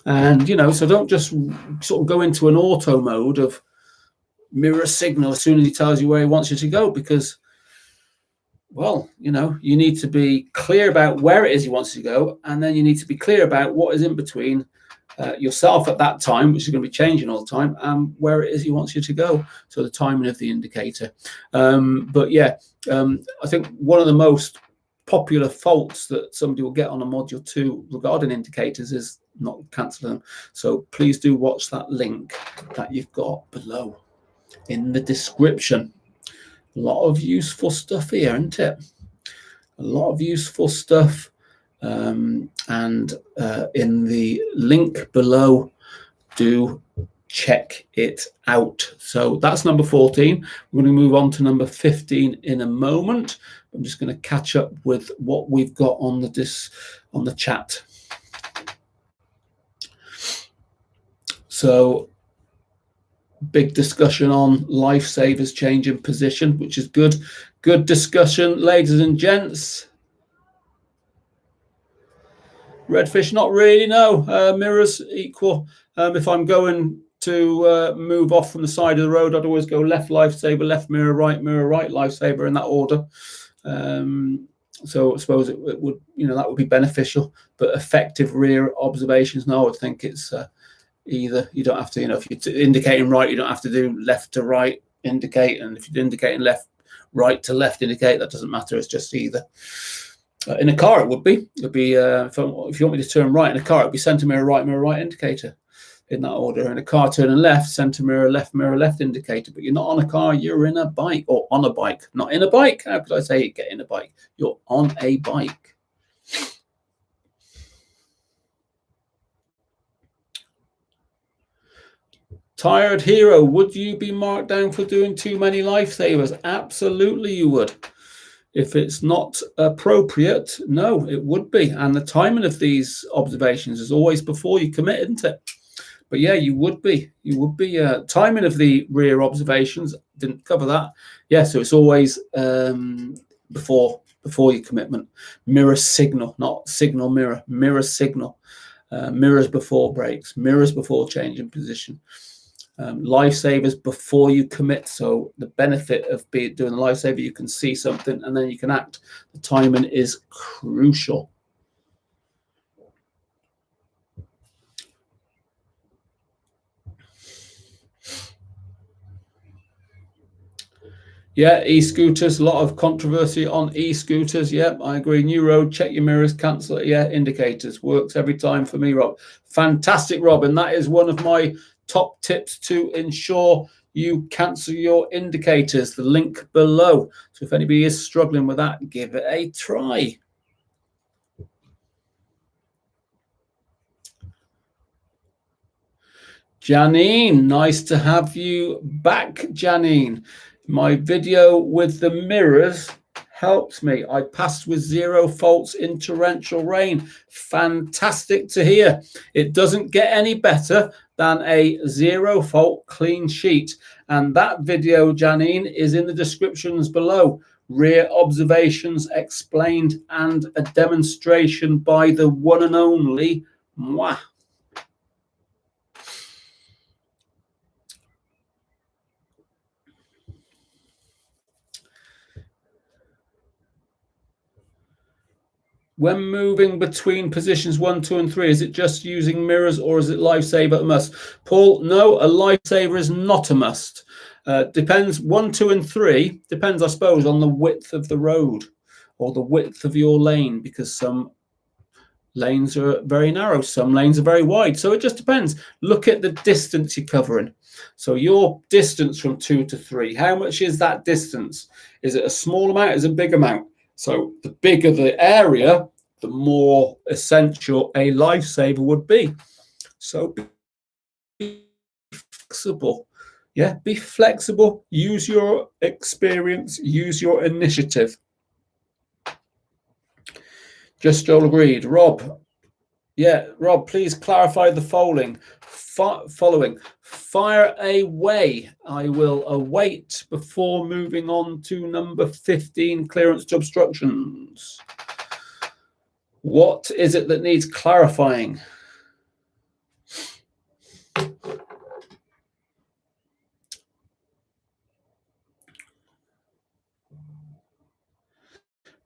And, so don't just sort of go into an auto mode of mirror signal as soon as he tells you where he wants you to go, because, well, you need to be clear about where it is he wants you to go, and then you need to be clear about what is in between yourself at that time, which is going to be changing all the time, and where it is he wants you to go. So the timing of the indicator. But yeah, I think one of the most popular faults that somebody will get on a module 2 regarding indicators is not cancelling them. So please do watch that link that you've got below in the description. A lot of useful stuff here, isn't it? A lot of useful stuff. And in the link below, do check it out. So that's number 14. We're going to move on to number 15 in a moment. I'm just going to catch up with what we've got on the chat. So big discussion on lifesavers changing position, which is good. Good discussion, ladies and gents. Redfish, not really, no. Mirrors equal. If I'm going to move off from the side of the road, I'd always go left lifesaver, left mirror, right lifesaver, in that order. So I suppose it would, that would be beneficial. But effective rear observations, no, I would think it's either. You don't have to, if you're indicating right, you don't have to do left to right indicate. And if you're indicating right to left indicate, that doesn't matter. It's just either. In a car, it would be. It'd be if you want me to turn right in a car, it'd be centre mirror, right indicator, in that order. In a car, turning left, centre mirror, left indicator. But you're not on a car; you're in a bike, or on a bike. Not in a bike. How could I say get in a bike? You're on a bike. Tired Hero, would you be marked down for doing too many lifesavers? Absolutely, you would. If it's not appropriate, no, it would be. And the timing of these observations is always before you commit, isn't it? But yeah, you would be. You would be. Timing of the rear observations, didn't cover that. Yeah, so it's always before your commitment. Mirror signal, not signal mirror. Mirror signal. Mirrors before brakes. Mirrors before changing position. Lifesavers before you commit. So the benefit of doing the lifesaver, you can see something and then you can act. The timing is crucial. Yeah, e-scooters, a lot of controversy on e-scooters. Yeah, I agree. New road, check your mirrors, cancel it. Yeah, indicators works every time for me, Rob. Fantastic, Rob. And that is one of my top tips to ensure you cancel your indicators. The link below. So if anybody is struggling with that, give it a try. Janine, nice to have you back, Janine. My video with the mirrors helped me. I passed with 0 faults in torrential rain. Fantastic to hear. It doesn't get any better than a 0 fault clean sheet. And that video, Janine, is in the descriptions below. Rear observations explained and a demonstration by the one and only moi. When moving between positions 1, 2, and 3, is it just using mirrors or is it lifesaver a must? Paul, no, a lifesaver is not a must. Depends, 1, 2, and 3 depends, I suppose, on the width of the road or the width of your lane, because some lanes are very narrow, some lanes are very wide. So it just depends. Look at the distance you're covering. So your distance from 2 to 3, how much is that distance? Is it a small amount? Is it a big amount? So the bigger the area, the more essential a lifesaver would be. So be flexible. Yeah, be flexible. Use your experience. Use your initiative. Just all agreed. Rob. Yeah, Rob, please clarify the following. Fire away. I will await before moving on to number 15, clearance to obstructions. What is it that needs clarifying?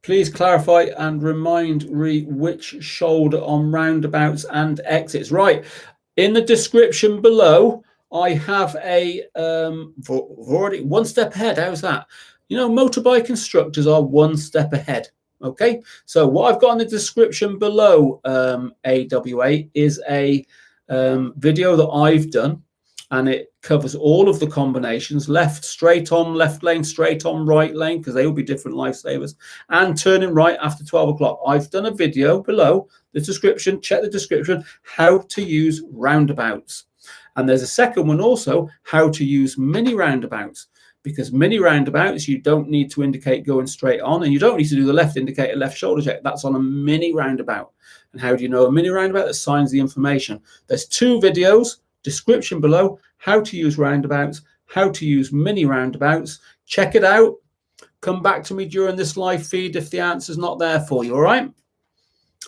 Please clarify and remind which shoulder on roundabouts and exits. Right. In the description below, I have a already one step ahead. How's that? You know, motorbike instructors are one step ahead. Okay. So what I've got in the description below, AWA, is a video that I've done. And it covers all of the combinations: left, straight on, left lane, straight on, right lane, because they will be different lifesavers, and turning right after 12 o'clock. I've done a video below the description. Check the description, how to use roundabouts. And there's a second one also, how to use mini roundabouts, because mini roundabouts, you don't need to indicate going straight on, and you don't need to do the left indicator, left shoulder check. That's on a mini roundabout. And how do you know a mini roundabout? That signs the information. There's 2 videos. Description below, how to use roundabouts, how to use mini roundabouts. Check it out. Come back to me during this live feed if the answer's not there for you, all right?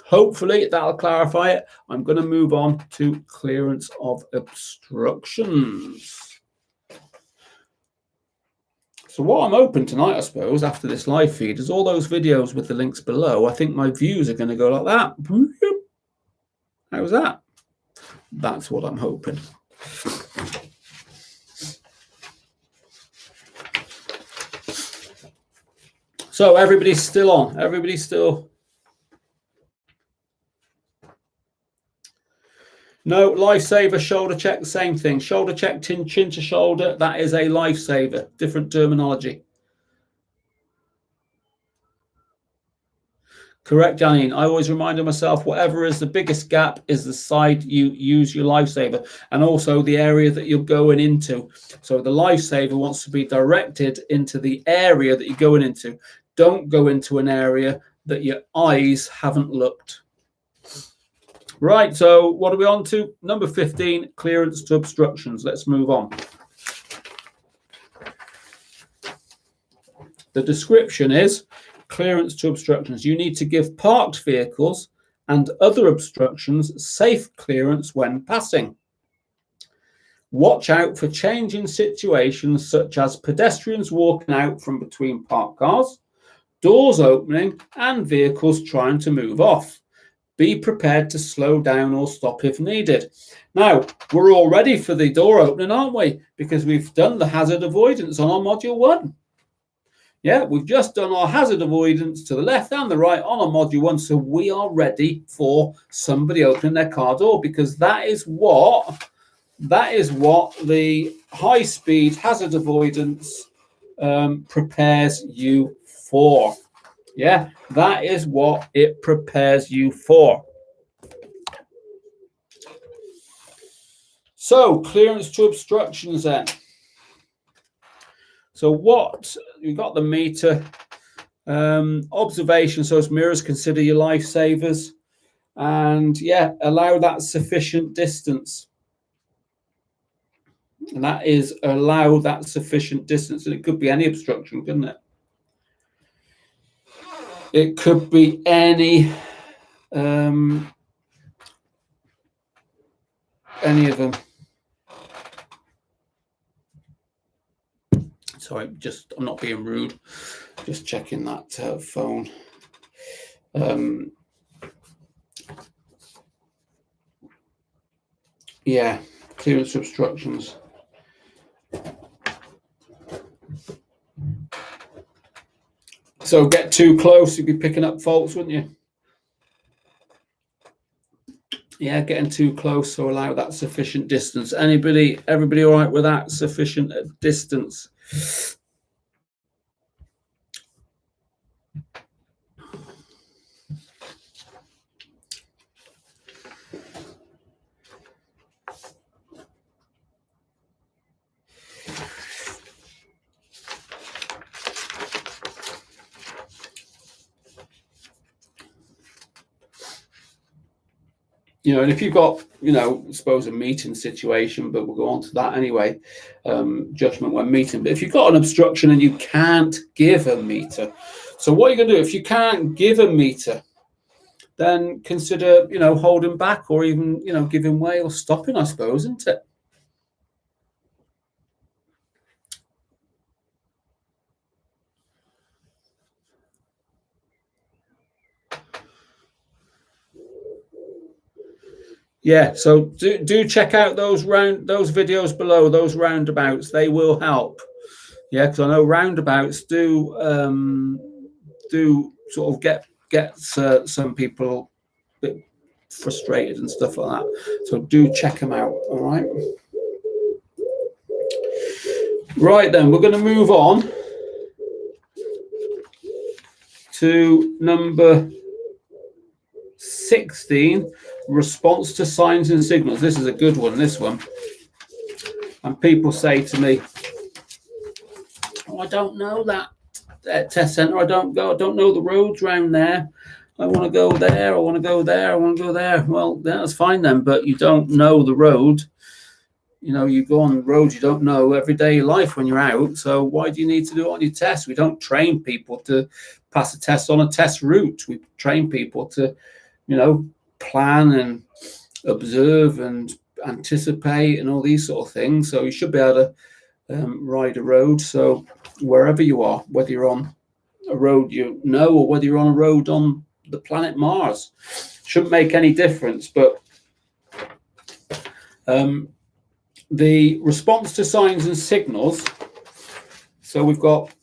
Hopefully that'll clarify it. I'm going to move on to clearance of obstructions. So what I'm hoping tonight, I suppose, after this live feed, is all those videos with the links below. I think my views are going to go like that. How's that? That's what I'm hoping. So everybody's still on. Everybody's still. No, lifesaver, shoulder check, the same thing. Shoulder check, chin to shoulder. That is a lifesaver. Different terminology. Correct, Janine. I always remind myself, whatever is the biggest gap is the side you use your lifesaver, and also the area that you're going into. So the lifesaver wants to be directed into the area that you're going into. Don't go into an area that your eyes haven't looked. Right, so what are we on to? Number 15, clearance to obstructions. Let's move on. The description is clearance to obstructions. You need to give parked vehicles and other obstructions safe clearance when passing. Watch out for changing situations such as pedestrians walking out from between parked cars, doors opening, and vehicles trying to move off. Be prepared to slow down or stop if needed. Now, we're all ready for the door opening, aren't we? Because we've done the hazard avoidance on our module 1. Yeah, we've just done our hazard avoidance to the left and the right on our module 1. So we are ready for somebody opening their car door, because that is what the high-speed hazard avoidance prepares you for. Yeah, that is what it prepares you for. So clearance to obstructions then. So what, you've got the meter, Observation, so as mirrors, consider your lifesavers, and yeah, allow that sufficient distance. And that is allow that sufficient distance, and it could be any obstruction, couldn't it? It could be any of them. Sorry, I'm not being rude. Just checking that phone. Yeah, clearance obstructions. So get too close, you'd be picking up faults, wouldn't you? Yeah, getting too close, so allow that sufficient distance. Everybody all right with that sufficient distance? You know, and if you've got, you know, suppose a meeting situation, but we'll go on to that anyway, judgment when meeting. But if you've got an obstruction and you can't give a meter, so what are you going to do? If you can't give a meter, then consider, you know, holding back or even, you know, giving way or stopping, I suppose, isn't it? Yeah, so do check out those videos below, those roundabouts. They will help. Yeah, because I know roundabouts do sort of get some people a bit frustrated and stuff like that. So do check them out. All right. Right then, we're going to move on to number 16. Response to signs and signals. This is a good one, this one. And people say to me, oh, I don't know that test centre. I don't know the roads around there. I want to go there. I want to go there. I want to go there. Well, that's fine then, but you don't know the road. You know, you go on the road you don't know everyday life when you're out. So why do you need to do it on your test? We don't train people to pass a test on a test route. We train people to, you know, plan and observe and anticipate and all these sort of things. So you should be able to ride a road. So wherever you are, whether you're on a road you know or whether you're on a road on the planet Mars, shouldn't make any difference. But the response to signs and signals. So we've got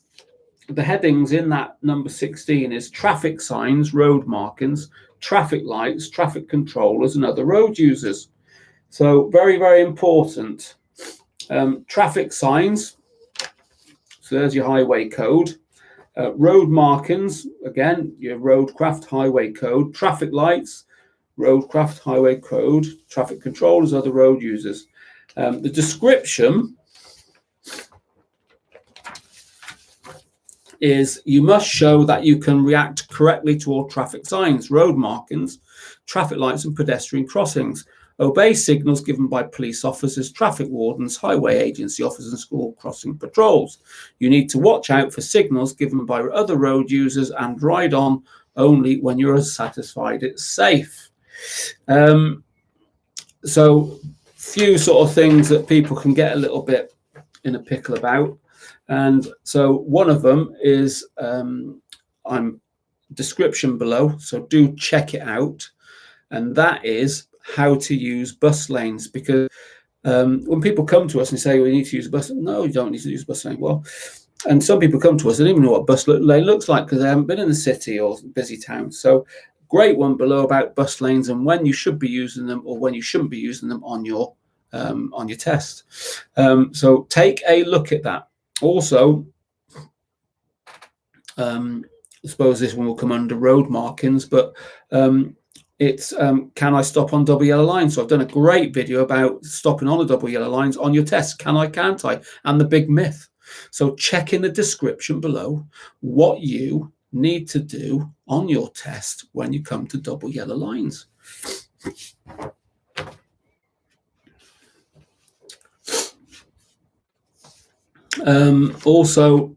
the headings in that number 16 is traffic signs, road markings, traffic lights, traffic controllers, and other road users. So very, very important. Traffic signs. So there's your highway code. Road markings, again, your roadcraft highway code. Traffic lights, roadcraft highway code. Traffic controllers, other road users. The description is you must show that you can react correctly to all traffic signs, road markings, traffic lights and pedestrian crossings. Obey signals given by police officers, traffic wardens, highway agency officers and school crossing patrols. You need to watch out for signals given by other road users and ride on only when you're satisfied it's safe. So few sort of things that people can get a little bit in a pickle about. And so one of them is I'm description below, so do check it out. And that is how to use bus lanes, because when people come to us and say we need to use a bus, no, you don't need to use a bus lane. Well, and some people come to us and don't even know what a bus lane looks like because they haven't been in the city or busy towns. So great one below about bus lanes and when you should be using them or when you shouldn't be using them on your test. So take a look at that. Also, I suppose this one will come under road markings, but it's can I stop on double yellow lines? So I've done a great video about stopping on the double yellow lines on your test. Can I, can't I? And the big myth. So check in the description below what you need to do on your test when you come to double yellow lines. Also,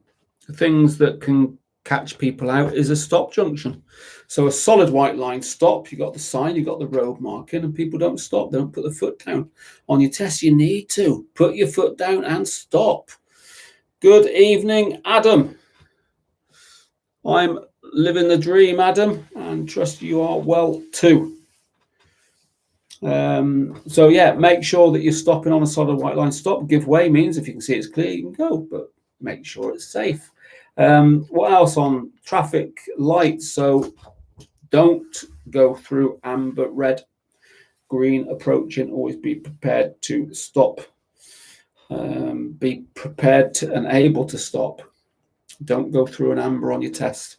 things that can catch people out is a stop junction. So a solid white line stop, you got the sign, you got the road marking, and people don't stop. They don't put the foot down. On your test, you need to put your foot down and stop. Good evening, Adam. I'm living the dream, Adam, and trust you are well too. So yeah, make sure that you're stopping on a solid white line stop. Give way means if you can see it's clear, you can go, but make sure it's safe. What else on traffic lights? So don't go through amber, red, green approaching. Always be prepared to stop. Be prepared to, and able to stop. Don't go through an amber on your test.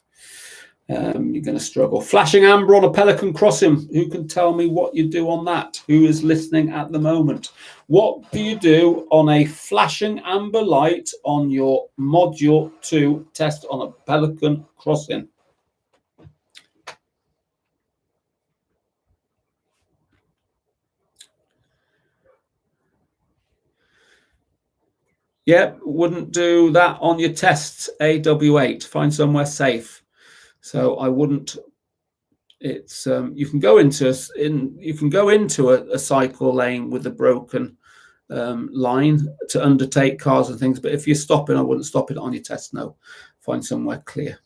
You're going to struggle. Flashing amber on a Pelican crossing. Who can tell me what you do on that? Who is listening at the moment? What do you do on a flashing amber light on your module 2 test on a Pelican crossing? Yep, wouldn't do that on your tests. AW8. Find somewhere safe. So I wouldn't. It's you can go into a cycle lane with a broken line to undertake cars and things, but if you're stopping, I wouldn't stop it on your test. No, find somewhere clear.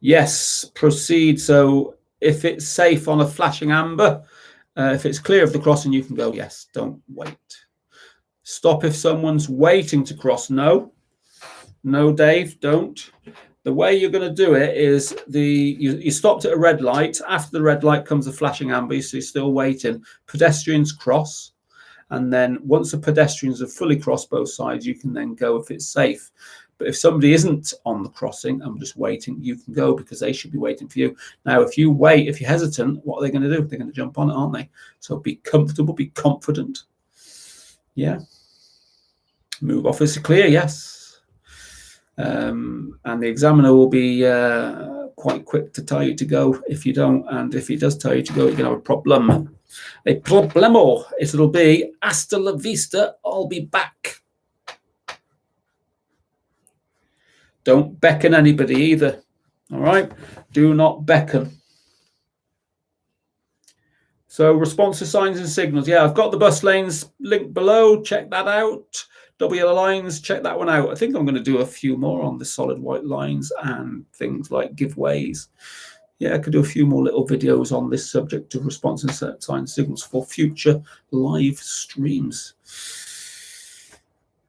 Yes, proceed. So if it's safe on a flashing amber, if it's clear of the crossing, you can go. Yes, don't wait. Stop if someone's waiting to cross. No, Dave, don't. The way you're going to do it is you stopped at a red light. After the red light comes a flashing amber, so you're still waiting. Pedestrians cross. And then once the pedestrians have fully crossed both sides, you can then go if it's safe. But if somebody isn't on the crossing and just waiting, you can go because they should be waiting for you. Now, if you wait, if you're hesitant, what are they going to do? They're going to jump on it, aren't they? So be comfortable, be confident. Yeah. Move officer clear, yes. And the examiner will be quite quick to tell you to go if you don't. And if he does tell you to go, you're going to have a problem. A problemo. It'll be hasta la vista, I'll be back. Don't beckon anybody either. All right? Do not beckon. So response to signs and signals. Yeah, I've got the bus lanes linked below. Check that out. Double yellow lines, check that one out. I think I'm going to do a few more on the solid white lines and things like giveaways. Yeah, I could do a few more little videos on this subject of response and sign signals for future live streams.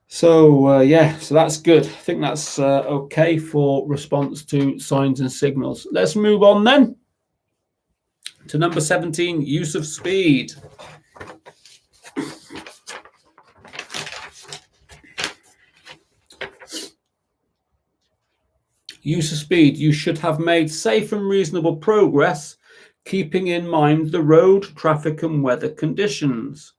So yeah, so that's good. I think that's okay for response to signs and signals. Let's move on then to number 17, use of speed. Use of speed. You should have made safe and reasonable progress, keeping in mind the road, traffic and weather conditions,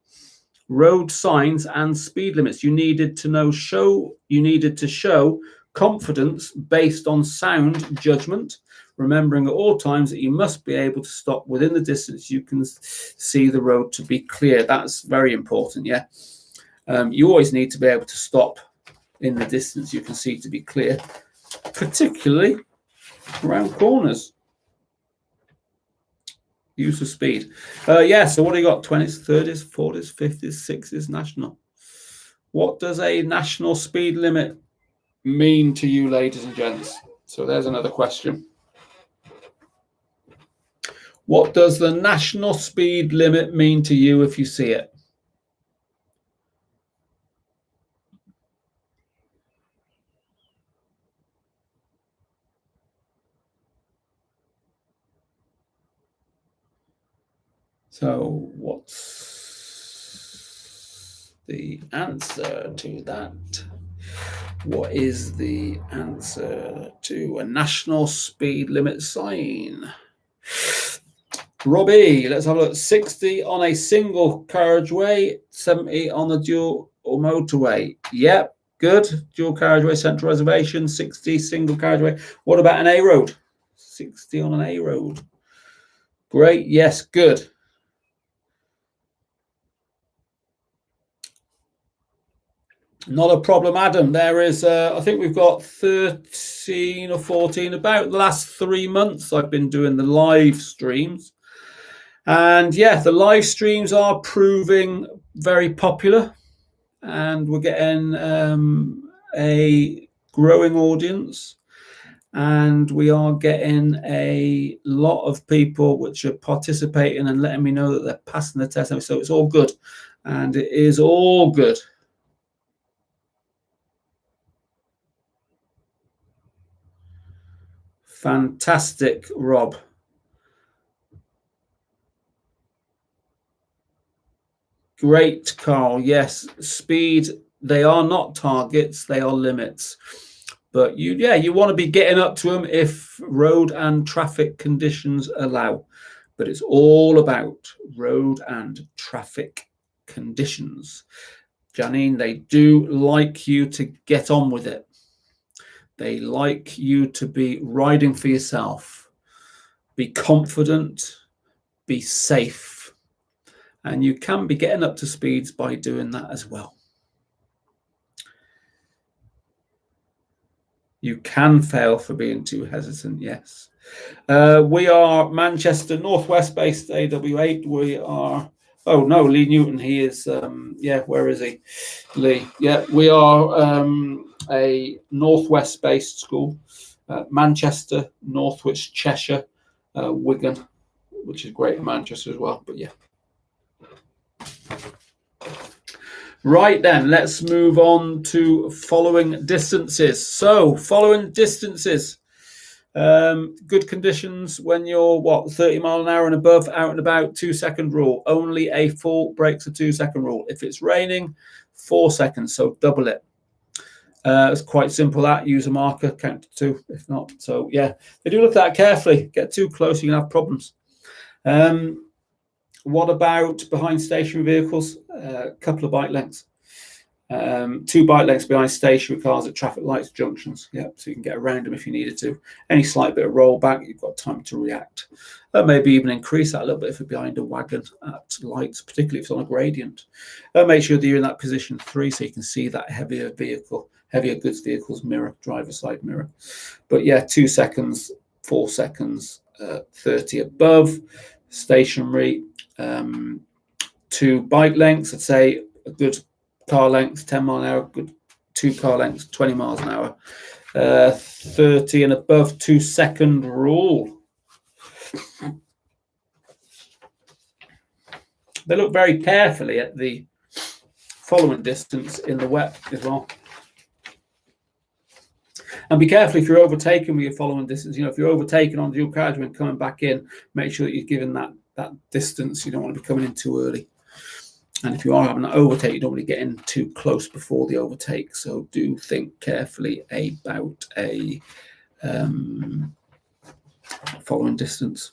road signs and speed limits. You needed to show confidence based on sound judgment, remembering at all times that you must be able to stop within the distance you can see the road to be clear. That's very important, yeah. You always need to be able to stop in the distance you can see to be clear, particularly around corners. Use of speed. Yeah, so what do you got? 20s, 30s, 40s, 50s, 60s, national. What does a national speed limit mean to you, ladies and gents? So there's another question. What does the national speed limit mean to you if you see it? So what's the answer to that? What is the answer to a national speed limit sign? Robbie, let's have a look. 60 on a single carriageway, 70 on a dual or motorway. Yep, Good. Dual carriageway, central reservation, 60, single carriageway. What about an A road? 60 on an A road. Great. Yes, good. Not a problem, Adam. There is, I think we've got 13 or 14. About the last 3 months, I've been doing the live streams. And yeah, the live streams are proving very popular. And we're getting a growing audience. And we are getting a lot of people which are participating and letting me know that they're passing the test. So it's all good. And it is all good. Fantastic, Rob. Great, Carl. Yes, speed, they are not targets, they are limits. But you want to be getting up to them if road and traffic conditions allow. But it's all about road and traffic conditions. Janine, they do like you to get on with it. They like you to be riding for yourself. Be confident, be safe. And you can be getting up to speeds by doing that as well. You can fail for being too hesitant, yes. We are Manchester Northwest based AW8. We are, oh no, Lee Newton, he is, where is he? Lee, yeah, we are a Northwest based school, Manchester, Northwich, Cheshire, Wigan, which is great in Manchester as well, but yeah. Right then, let's move on to following distances. So, following distances, good conditions when you're, 30 mile an hour and above, out and about, 2 second rule. Only a full breaks a 2 second rule. If it's raining, 4 seconds, so double it. It's quite simple that. Use a marker, count to 2, if not. So, yeah, they do look at that carefully. Get too close, you can have problems. What about behind stationary vehicles? A couple of bike lengths. 2 bike lengths behind stationary cars at traffic lights, junctions. Yeah, so you can get around them if you needed to. Any slight bit of rollback, you've got time to react. Maybe even increase that a little bit if you're behind a wagon at lights, particularly if it's on a gradient. Make sure that you're in that position 3 so you can see that heavier goods vehicle's mirror, driver side mirror. But yeah, 2 seconds, 4 seconds, 30 above, stationary. 2 bike lengths, I'd say a good car length, 10 mile an hour, good 2 car lengths, 20 miles an hour. 30 and above, 2 second rule. They look very carefully at the following distance in the wet as well. And be careful if you're overtaking with your following distance. If you're overtaking on dual carriageway and coming back in, make sure that you're given that distance. You don't want to be coming in too early. And if you are having an overtake, you don't want to get in too close before the overtake. So do think carefully about a following distance.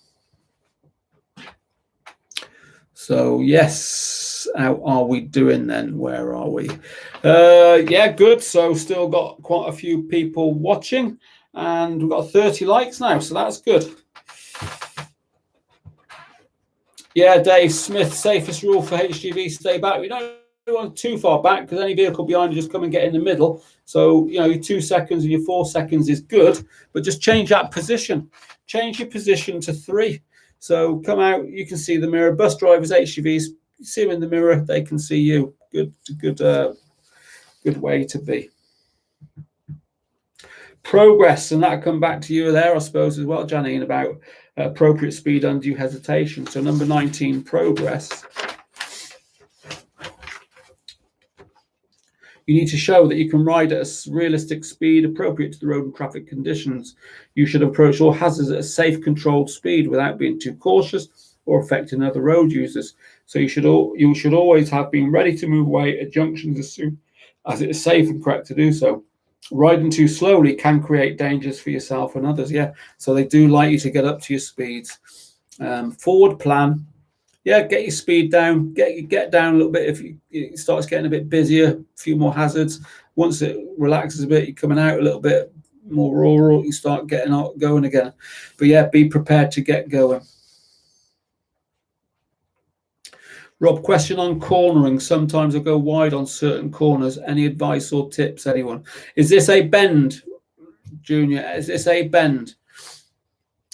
So yes, how are we doing then? Where are we? Yeah, good. So still got quite a few people watching, and we've got 30 likes now, so that's good. Yeah, Dave Smith, safest rule for HGV, stay back. We don't want too far back because any vehicle behind you just come and get in the middle. So, your 2 seconds and your 4 seconds is good, but just change that position. Change your position to 3. So come out, you can see the mirror. Bus drivers, HGVs, you see them in the mirror, they can see you. Good way to be. Progress, and that'll come back to you there, I suppose, as well, Janine, about appropriate speed, undue hesitation. So number 19, progress. You need to show that you can ride at a realistic speed appropriate to the road and traffic conditions. You should approach all hazards at a safe, controlled speed without being too cautious or affecting other road users. So you should always have been ready to move away at junctions as soon as it is safe and correct to do so. Riding too slowly can create dangers for yourself and others. Yeah, so they do like you to get up to your speeds. Forward plan. Yeah, get your speed down. Get down a little bit if it starts getting a bit busier. A few more hazards. Once it relaxes a bit, you're coming out a little bit more rural, you start getting out, going again. But yeah, be prepared to get going. Rob, question on cornering. Sometimes I go wide on certain corners. Any advice or tips, anyone? Is this a bend, Junior? Is this a bend?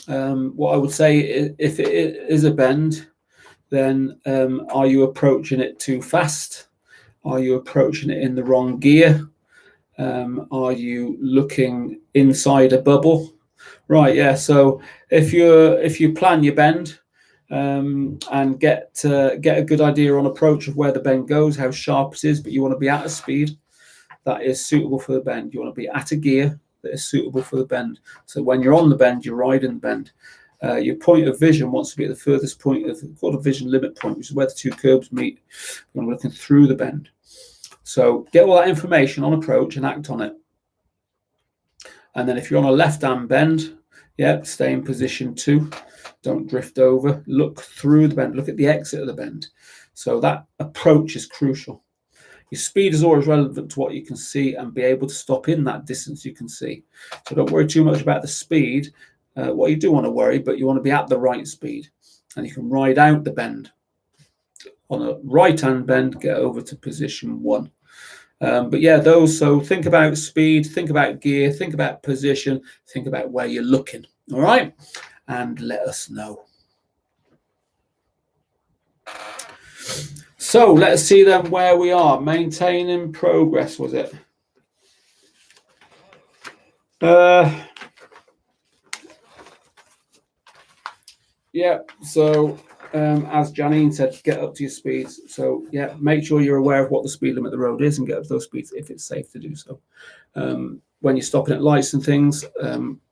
What I would say is, if it is a bend, then are you approaching it too fast? Are you approaching it in the wrong gear? Are you looking inside a bubble? Right, yeah. So if you plan your bend and get a good idea on approach of where the bend goes, how sharp it is, but you want to be at a speed that is suitable for the bend. You want to be at a gear that is suitable for the bend. So when you're on the bend, you're riding the bend. Your point of vision wants to be at the furthest point of called a vision limit point, which is where the two curbs meet. You're looking through the bend. So get all that information on approach and act on it. And then if you're on a left-hand bend, yeah, stay in position 2. Don't drift over. Look through the bend. Look at the exit of the bend. So that approach is crucial. Your speed is always relevant to what you can see and be able to stop in that distance you can see. So don't worry too much about the speed. What you do want to worry, but you want to be at the right speed. And you can ride out the bend. On a right-hand bend, get over to position 1. But yeah, so think about speed, think about gear, think about position, think about where you're looking. All right? And let us know. So let's see then where we are. Maintaining progress, was it? Yeah, so as Janine said, get up to your speeds. So yeah, make sure you're aware of what the speed limit of the road is and get up to those speeds if it's safe to do so. When you're stopping at lights and things,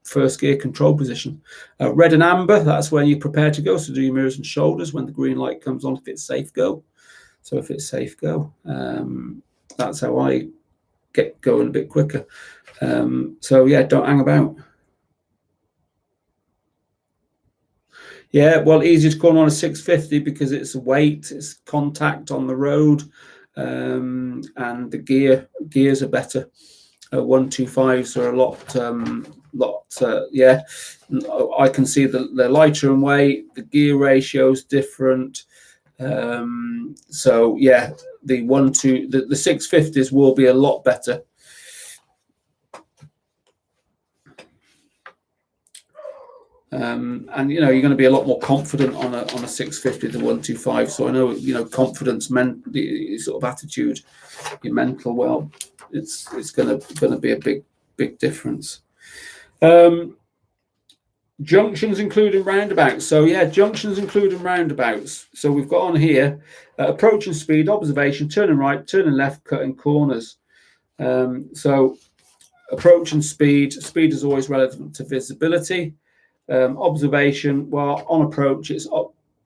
first gear control position. Red and amber, that's when you're prepared to go. So do your mirrors and shoulders. When the green light comes on, if it's safe, go. So if it's safe, go. That's how I get going a bit quicker. So yeah, don't hang about. Yeah, well, easier to corner on a 650 because it's weight, it's contact on the road, and the gears are better. 125s are a lot. Yeah, I can see they're lighter in weight. The gear ratio is different. So yeah, the 650s will be a lot better. And you're going to be a lot more confident on a 650 than 125. So I know confidence, sort of attitude, your mental, well, it's going to be a big difference. Junctions including roundabouts. So yeah, junctions including roundabouts. So we've got on here approach and speed, observation, turning right, turning left, cutting corners. So approach and speed is always relevant to visibility. Observation, well, on approach, it's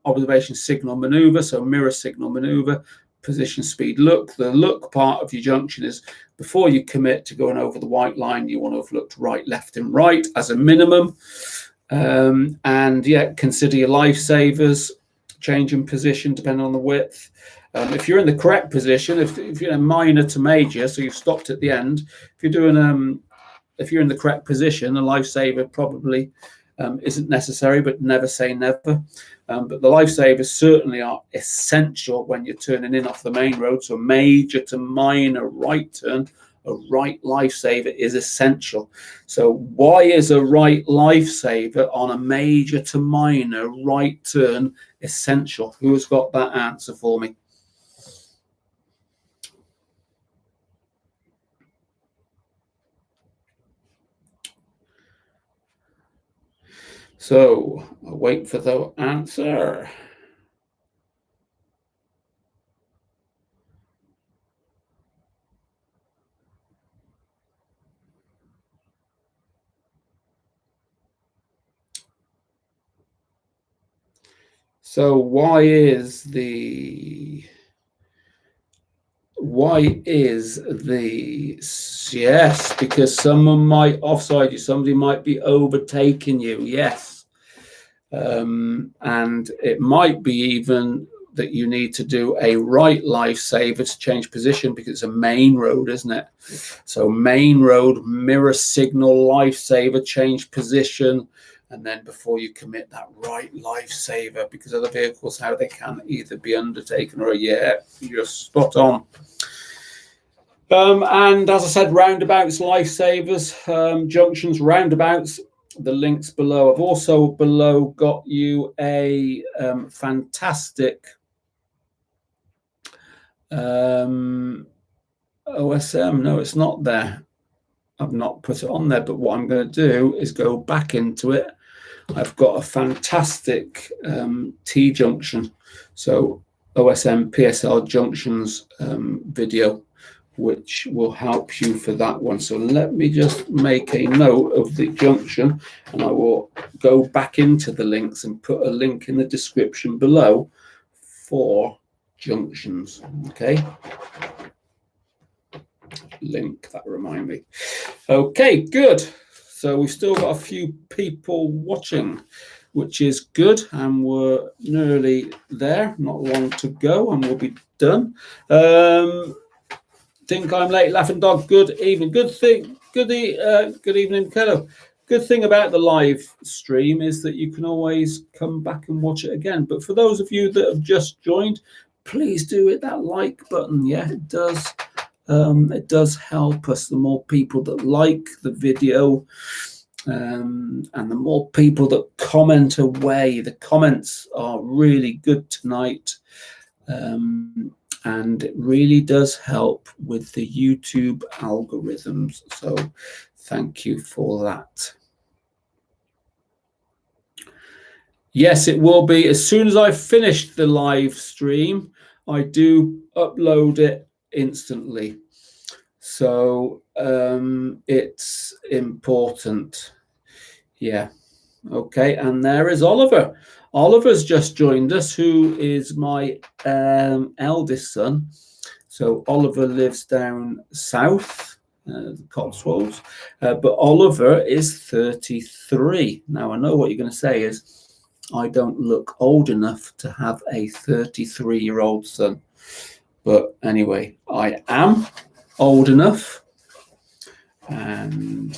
observation signal maneuver, so mirror signal maneuver, position, speed, look. The look part of your junction is before you commit to going over the white line, you want to have looked right, left, and right as a minimum. And yeah, consider your lifesavers, change in position depending on the width. If you're in the correct position, if you're in minor to major, so you've stopped at the end, if you're in the correct position, a lifesaver probably isn't necessary, but never say never. But the lifesavers certainly are essential when you're turning in off the main road. So major to minor right turn, a right lifesaver is essential. So why is a right lifesaver on a major to minor right turn essential? Who has got that answer for me? So I'll wait for the answer. So why is yes, because someone might offside you, somebody might be overtaking you, yes. And it might be even that you need to do a right lifesaver to change position because it's a main road, isn't it? So main road, mirror signal, lifesaver, change position, and then before you commit that right lifesaver, because other vehicles, how they can either be undertaken or you're spot on. And as I said, roundabouts, lifesavers, junctions, roundabouts, the links below. I've also below got you a fantastic OSM. No, it's not there. I've not put it on there, but what I'm going to do is go back into it. I've got a fantastic T-Junction, so OSM PSL junctions video, which will help you for that one. So let me just make a note of the junction, and I will go back into the links and put a link in the description below for junctions. Okay. Link, that remind me. Okay, good. So we've still got a few people watching, which is good, and we're nearly there. Not long to go, and we'll be done. Think I'm late, laughing dog. Good evening. Good thing. Good evening, Kello. Good thing about the live stream is that you can always come back and watch it again. But for those of you that have just joined, please do hit that like button. Yeah, it does. It does help us. The more people that like the video, and the more people that comment away. The comments are really good tonight. And it really does help with the YouTube algorithms. So thank you for that. Yes, it will be. As soon as I've finished the live stream, I do upload it instantly. So it's important. Yeah. Okay. And there is Oliver. Oliver's just joined us, who is my eldest son. So Oliver lives down south, the Cotswolds, but Oliver is 33. Now, I know what you're going to say is, I don't look old enough to have a 33-year-old son. But anyway, I am old enough. And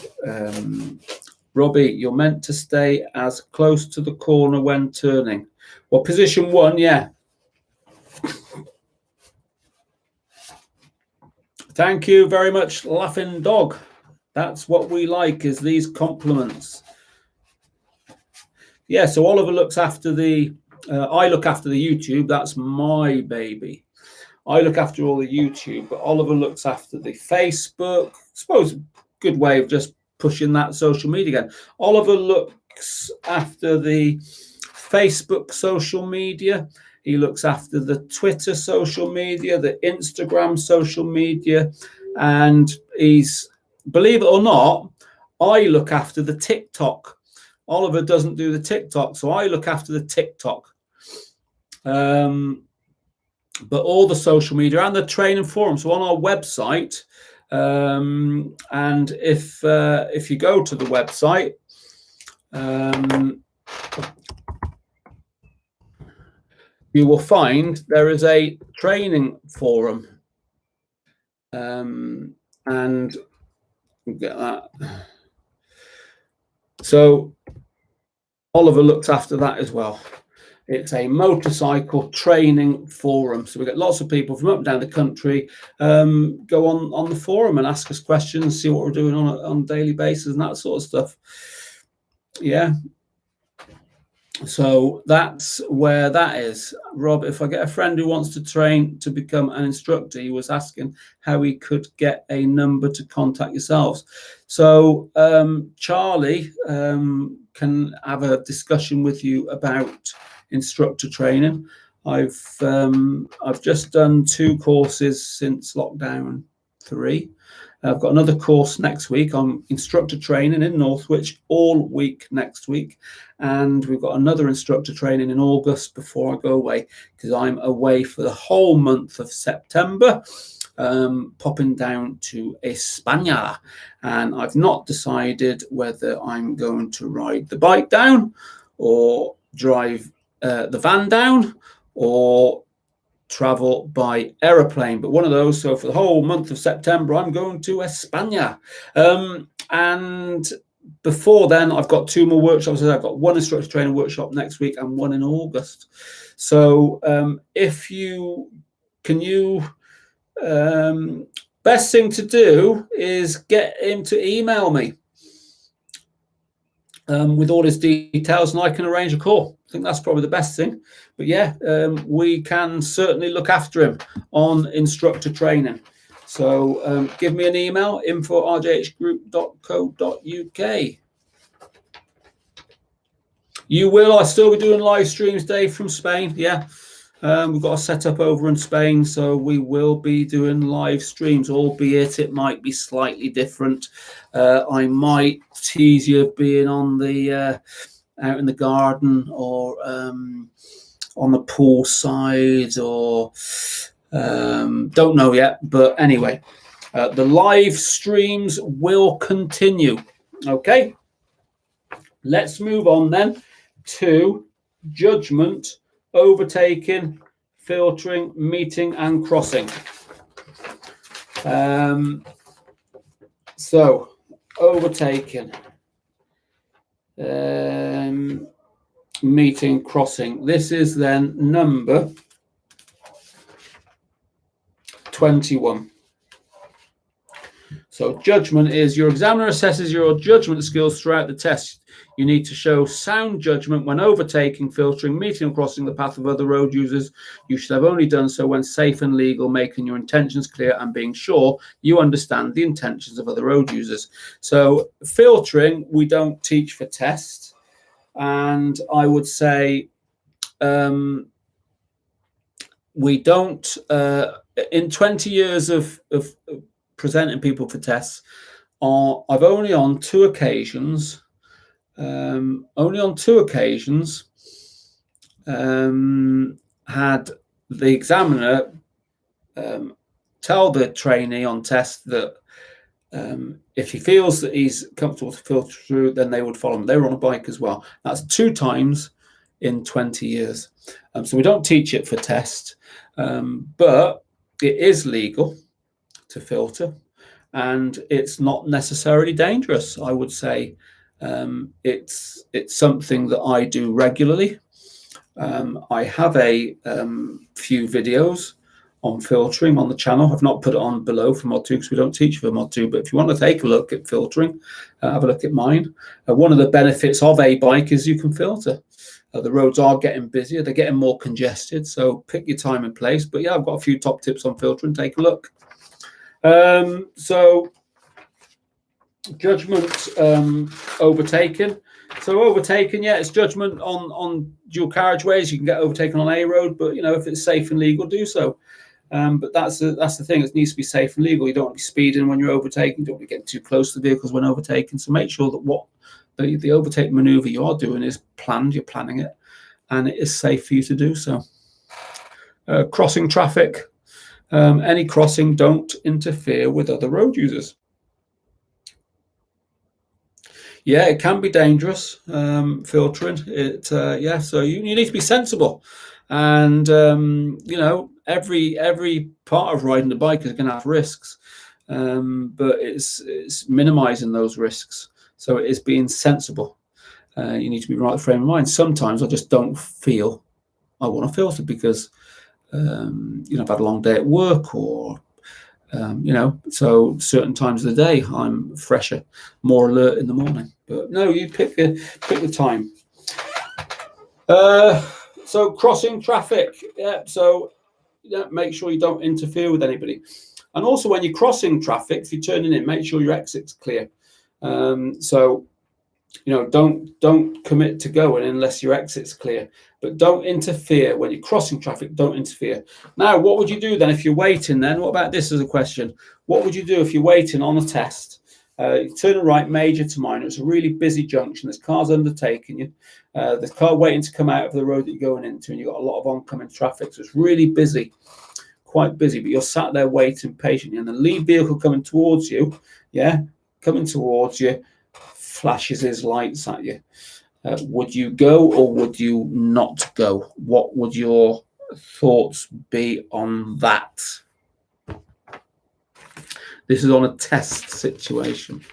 Robbie, you're meant to stay as close to the corner when turning. Well, position 1, yeah. Thank you very much, Laughing Dog. That's what we like, is these compliments. Yeah, so Oliver looks after the, I look after the YouTube. That's my baby. I look after all the YouTube, but Oliver looks after the Facebook. I suppose a good way of just pushing that social media again. Oliver looks after the Facebook social media. He looks after the Twitter social media, the Instagram social media, and he's, believe it or not, I look after the TikTok. Oliver doesn't do the TikTok, so I look after the TikTok. But all the social media and the training forum. So on our website, and if you go to the website, you will find there is a training forum, and we'll get that. So Oliver looks after that as well. It's a motorcycle training forum. So we get lots of people from up and down the country go on the forum and ask us questions, see what we're doing on a daily basis and that sort of stuff. Yeah. So that's where that is. Rob, if I get a friend who wants to train to become an instructor, he was asking how he could get a number to contact yourselves. So Charlie can have a discussion with you about instructor training. I've just done 2 courses since lockdown 3. I've got another course next week on instructor training in Northwich all week next week. And we've got another instructor training in August before I go away, because I'm away for the whole month of September, popping down to España. And I've not decided whether I'm going to ride the bike down or drive the van down, or travel by aeroplane, but one of those. So for the whole month of September, I'm going to España. And before then, I've got 2 more workshops. I've got one instructor training workshop next week and one in August. So if you can, best thing to do is get him to email me with all his details, and I can arrange a call. I think that's probably the best thing. But yeah, we can certainly look after him on instructor training. So give me an email, info@rjhgroup.co.uk. I'll still be doing live streams, Dave, from Spain. Yeah, we've got a setup over in Spain, so we will be doing live streams, albeit it might be slightly different. I might tease you being on the out in the garden, or on the pool side, or don't know yet. But anyway, the live streams will continue. Okay, let's move on then to judgment, overtaking, filtering, meeting and crossing. So overtaking, meeting, crossing. This is then number 21. So judgment is your examiner assesses your judgment skills throughout the test. You need to show sound judgment when overtaking, filtering, meeting and crossing the path of other road users. You should have only done so when safe and legal, making your intentions clear and being sure you understand the intentions of other road users. So filtering, we don't teach for test. And I would say we don't, in 20 years of presenting people for tests, I've only on two occasions had the examiner tell the trainee on test that if he feels that he's comfortable to filter through, then they would follow him. They were on a bike as well. That's 2 times in 20 years. So we don't teach it for test, but it is legal to filter, and it's not necessarily dangerous. I would say it's something that I do regularly. I have a few videos on filtering on the channel. I've not put it on below for Mod 2 because we don't teach for Mod 2, but if you want to take a look at filtering, have a look at mine. One of the benefits of a bike is you can filter. The roads are getting busier, they're getting more congested, so pick your time and place. But yeah, I've got a few top tips on filtering, take a look. So judgment, overtaking. So overtaking, yeah, it's judgment on dual carriageways. You can get overtaken on a road, but you know, if it's safe and legal, do so. But that's the thing. It needs to be safe and legal. You don't want to be speeding when you're overtaking. You don't want to get too close to the vehicles when overtaking. So make sure that what the overtake maneuver you are doing is planned. You're planning it, and it is safe for you to do so. Crossing traffic. Any crossing, don't interfere with other road users. Yeah, it can be dangerous, filtering it. Yeah, so you need to be sensible, and you know, every part of riding the bike is going to have risks, but it's minimizing those risks. So it is being sensible. You need to be right frame of mind. Sometimes I just don't feel I want to filter because you know, I've had a long day at work, or you know, so certain times of the day I'm fresher, more alert in the morning. But no, you pick the time. So crossing traffic, yeah. So yeah, make sure you don't interfere with anybody. And also when you're crossing traffic, if you're turning in, make sure your exit's clear. So you know, don't commit to going unless your exit's clear. But don't interfere when you're crossing traffic. Don't interfere. Now, what would you do then if you're waiting? Then what about this as a question? What would you do if you're waiting on a test? You turn right, major to minor. It's a really busy junction. There's cars undertaking you. There's car waiting to come out of the road that you're going into, and you've got a lot of oncoming traffic. So it's really busy, quite busy. But you're sat there waiting patiently, and the lead vehicle coming towards you, flashes his lights at you. Would you go or would you not go? What would your thoughts be on that? This is on a test situation.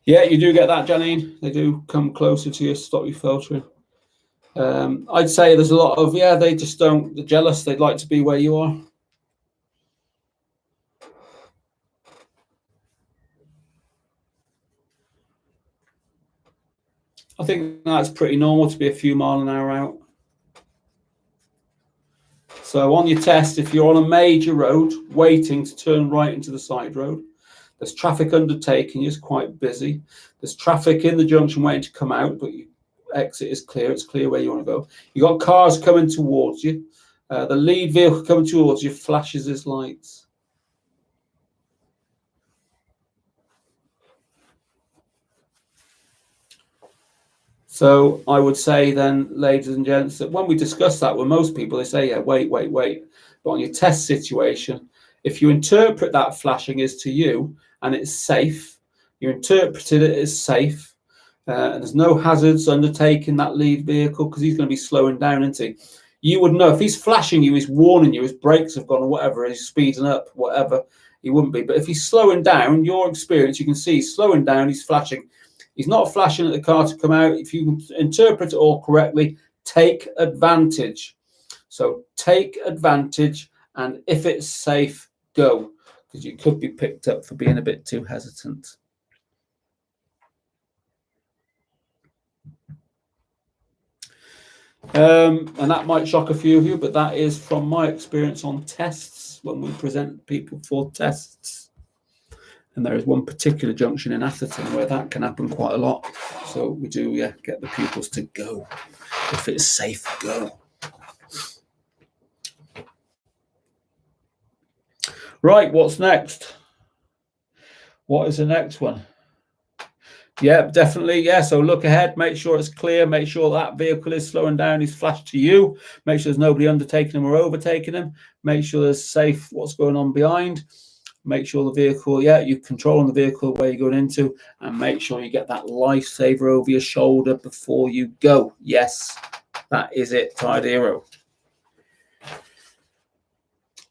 Yeah, you do get that, Janine. They do come closer to you, stop you filtering. I'd say there's a lot of, yeah, they just don't, they're jealous. They'd like to be where you are. I think that's pretty normal to be a few miles an hour out. So on your test, if you're on a major road waiting to turn right into the side road, there's traffic undertaking, it's quite busy. There's traffic in the junction waiting to come out, but your exit is clear. It's clear where you want to go. You've got cars coming towards you. The lead vehicle coming towards you flashes his lights. So I would say then, ladies and gents, that when we discuss that with most people, they say, yeah, wait. But on your test situation, if you interpret that flashing is to you and it's safe, you interpreted it as safe, and there's no hazards undertaking that lead vehicle because he's going to be slowing down, isn't he? You would know if he's flashing you, he's warning you, his brakes have gone or whatever, he's speeding up, whatever, he wouldn't be. But if he's slowing down, your experience, you can see he's slowing down, he's flashing. He's not flashing at the car to come out. If you interpret it all correctly, take advantage. So take advantage, and if it's safe, go, because you could be picked up for being a bit too hesitant. And that might shock a few of you, but that is from my experience on tests when we present people for tests. And there is one particular junction in Atherton where that can happen quite a lot. So we do, yeah, get the pupils to go. If it's safe, go. Right, what's next? What is the next one? Yeah, definitely. Yeah, so look ahead, make sure it's clear, make sure that vehicle is slowing down, he's flashed to you, make sure there's nobody undertaking him or overtaking him, make sure there's safe what's going on behind. Make sure the vehicle, yeah, you're controlling the vehicle where you're going into, and make sure you get that lifesaver over your shoulder before you go. Yes, that is it, Tide Hero.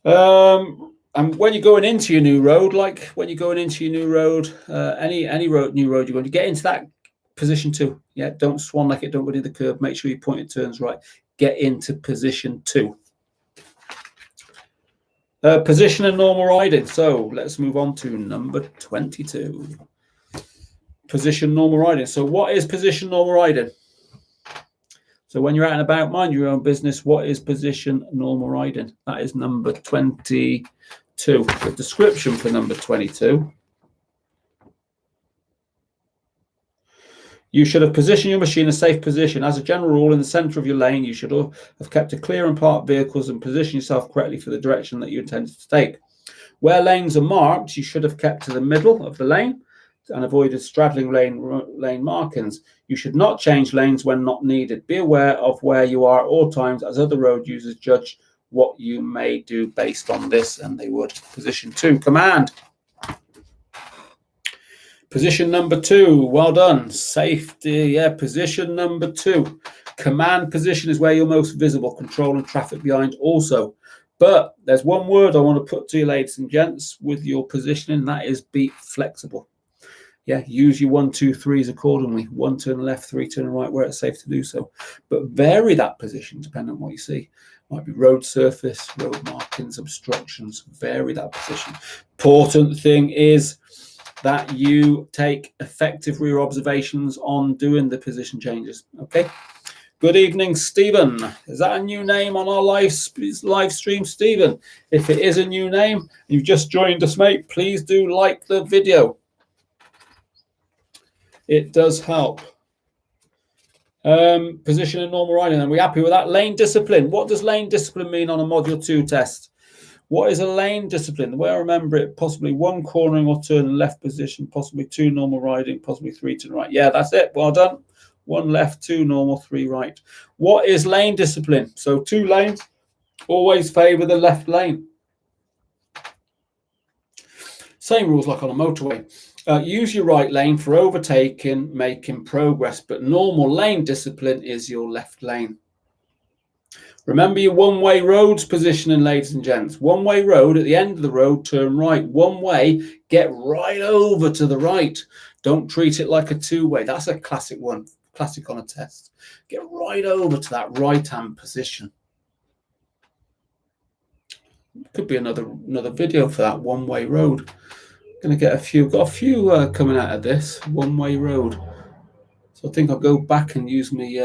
And when you're going into your new road, like when you're going into your new road, any road, new road you're going to get into that position 2. Yeah, don't swan like it, don't go near the curb. Make sure your pointed turns right. Get into position 2. Position and normal riding. So let's move on to number 22. Position normal riding. So what is position normal riding? So when you're out and about, mind your own business, what is position normal riding? That is number 22. The description for number 22. You should have positioned your machine in a safe position. As a general rule, in the centre of your lane, you should have kept a clear and parked vehicles and position yourself correctly for the direction that you intended to take. Where lanes are marked, you should have kept to the middle of the lane and avoided straddling lane markings. You should not change lanes when not needed. Be aware of where you are at all times, as other road users judge what you may do based on this, and they would. Position 2, command. Position number 2, well done. Safety, yeah, position number 2. Command position is where you're most visible, controlling traffic behind also. But there's one word I want to put to you, ladies and gents, with your positioning, that is be flexible. Yeah, use your 1, 2, 3s accordingly. 1 turn left, 3 turn right where it's safe to do so. But vary that position depending on what you see. Might be road surface, road markings, obstructions. Vary that position. Important thing is that you take effective rear observations on doing the position changes. Okay. Good evening, Stephen. Is that a new name on our live stream, Stephen? If it is a new name, you've just joined us, mate, please do like the video. It does help. Position and normal riding. Are we happy with that? Lane discipline. What does lane discipline mean on a Module 2 test? What is a lane discipline? The way I remember it, possibly 1 cornering or turn in left position, possibly 2 normal riding, possibly 3 to the right. Yeah, that's it. Well done. 1 left, 2 normal, 3 right. What is lane discipline? So 2 lanes, always favour the left lane. Same rules like on a motorway. Use your right lane for overtaking, making progress, but normal lane discipline is your left lane. Remember your one-way roads positioning, ladies and gents. One-way road, at the end of the road, turn right. One way, get right over to the right. Don't treat it like a two-way. That's a classic one, classic on a test. Get right over to that right-hand position. Could be another video for that one-way road. Going to get a few, got a few coming out of this one-way road. So I think I'll go back and use me,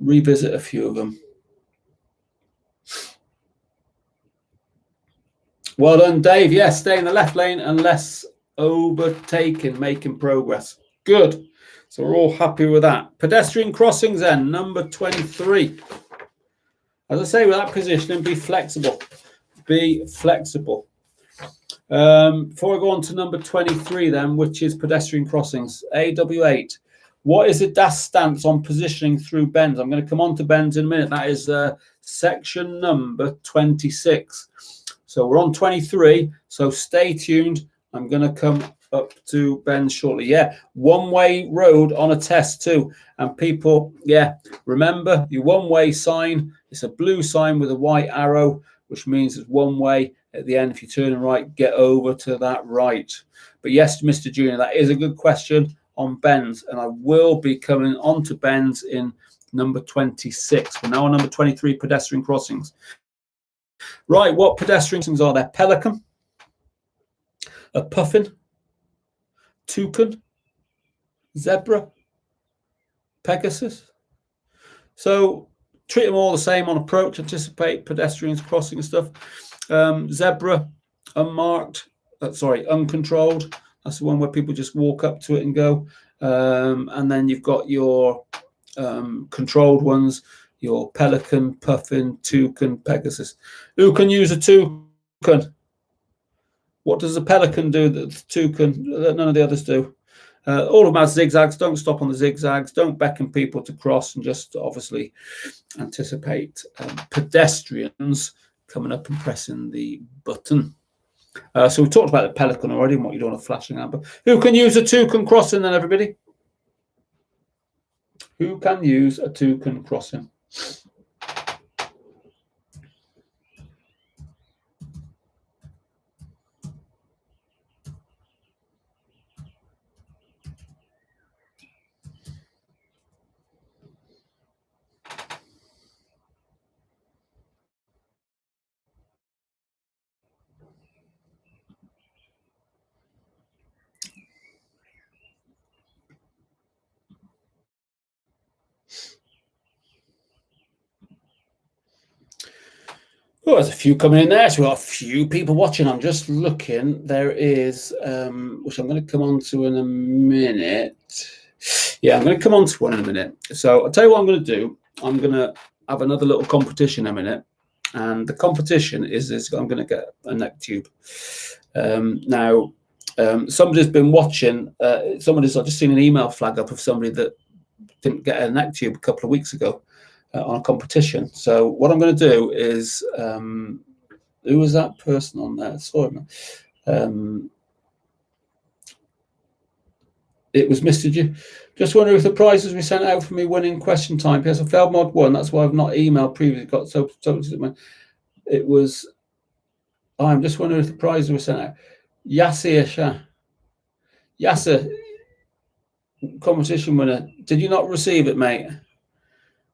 revisit a few of them. Well done, Dave. Yes, stay in the left lane and less overtaking, making progress. Good. So we're all happy with that. Pedestrian crossings then, number 23. As I say, with that positioning, be flexible. Be flexible. Before I go on to number 23 then, which is pedestrian crossings, AW8. What is the DAS stance on positioning through bends? I'm going to come on to bends in a minute. That is section number 26. So we're on 23, so stay tuned. I'm going to come up to bends shortly. Yeah, one-way road on a test too. And people, yeah, remember your one-way sign. It's a blue sign with a white arrow, which means it's one way. At the end, if you're turning right, get over to that right. But yes, Mr. Junior, that is a good question on bends. And I will be coming on to bends in number 26. We're now on number 23, pedestrian crossings. Right, what pedestrian crossings are there? Pelican, a puffin, toucan, zebra, Pegasus. So treat them all the same on approach, anticipate, pedestrians crossing and stuff. Zebra, unmarked, uncontrolled. That's the one where people just walk up to it and go. And then you've got your controlled ones, your pelican, puffin, toucan, Pegasus. Who can use a toucan? What does a pelican do that the toucan, that none of the others do? All of them have zigzags. Don't stop on the zigzags. Don't beckon people to cross, and just obviously anticipate pedestrians coming up and pressing the button. So we talked about the pelican already and what you do on a flashing amber. Who can use a toucan crossing then, everybody? Who can use a toucan crossing? Oh, there's a few coming in there. So we've got a few people watching. I'm just looking. There is, which I'm going to come on to in a minute. Yeah, I'm going to come on to one in a minute. So I'll tell you what I'm going to do. I'm going to have another little competition in a minute. And the competition is I'm going to get a neck tube. Now, somebody's been watching. I've just seen an email flag up of somebody that didn't get a neck tube a couple of weeks ago. On a competition. So what I'm going to do is, who was that person on there? Sorry, it was Mr. G. Just wondering if the prizes we sent out for me winning question time. Yes, I failed mod 1. That's why I've not emailed previously. Got so it was. I'm just wondering if the prizes were sent out. Yasser, competition winner. Did you not receive it, mate?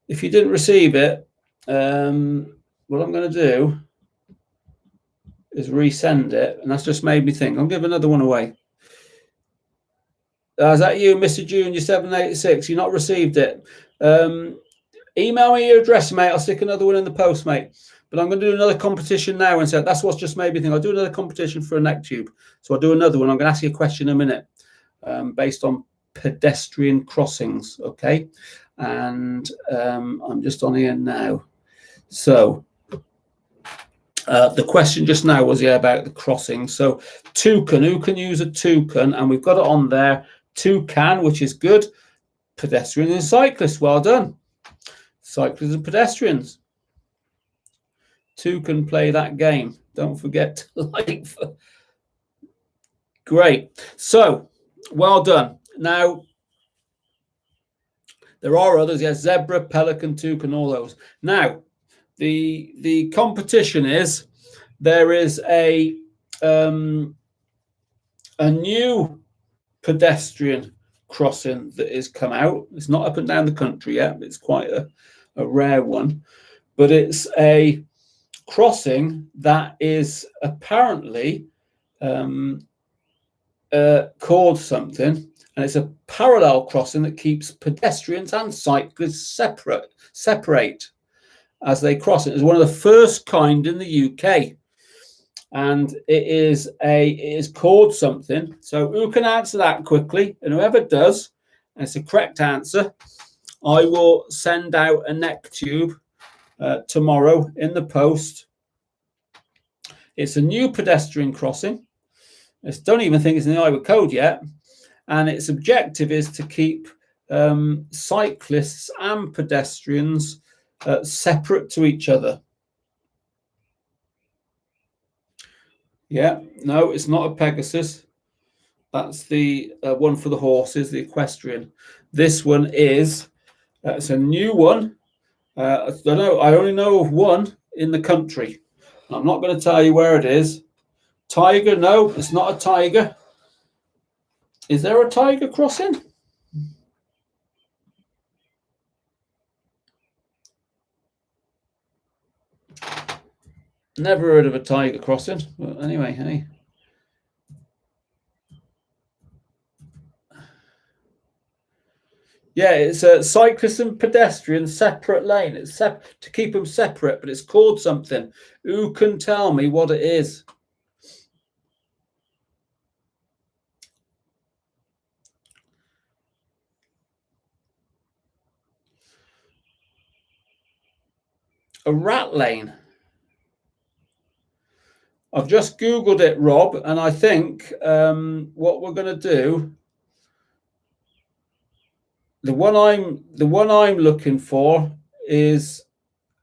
If you didn't receive it, what I'm going to do is resend it, and that's just made me think. I'll give another one away. Is that you, Mr. Junior 786? You not received it? Email me your address, mate. I'll stick another one in the post, mate. But I'm going to do another competition now, and say that's what's just made me think. I'll do another competition for a neck tube. So I'll do another one. I'm going to ask you a question in a minute, based on pedestrian crossings. Okay. And I'm just on here now. So the question just now was about the crossing. So toucan, who can use a toucan? And we've got it on there. Toucan, which is good. Pedestrians and cyclists, well done. Cyclists and pedestrians. Toucan play that game. Don't forget to like. Great. So, well done. Now, there are others, yes, zebra, pelican, toucan, all those. Now, the competition is, there is a new pedestrian crossing that has come out. It's not up and down the country yet. It's quite a rare one, but it's a crossing that is apparently called something, and it's a parallel crossing that keeps pedestrians and cyclists separate as they cross it. It's one of the first kind in the UK, and it is called something. So who can answer that quickly? And whoever does, and it's a correct answer, I will send out a neck tube tomorrow in the post. It's a new pedestrian crossing. I don't even think it's in the Iowa code yet, and its objective is to keep cyclists and pedestrians separate to each other. Yeah, no, it's not a Pegasus. That's the one for the horses, the equestrian. This one is, it's a new one. I don't know, I only know of one in the country. I'm not going to tell you where it is. Tiger, no, it's not a tiger. Is there a tiger crossing? Never heard of a tiger crossing. But anyway, hey. Yeah, it's a cyclist and pedestrian separate lane. It's to keep them separate, but it's called something. Who can tell me what it is? A rat lane. I've just Googled it, Rob, and I think what we're going to do, the one I'm looking for is,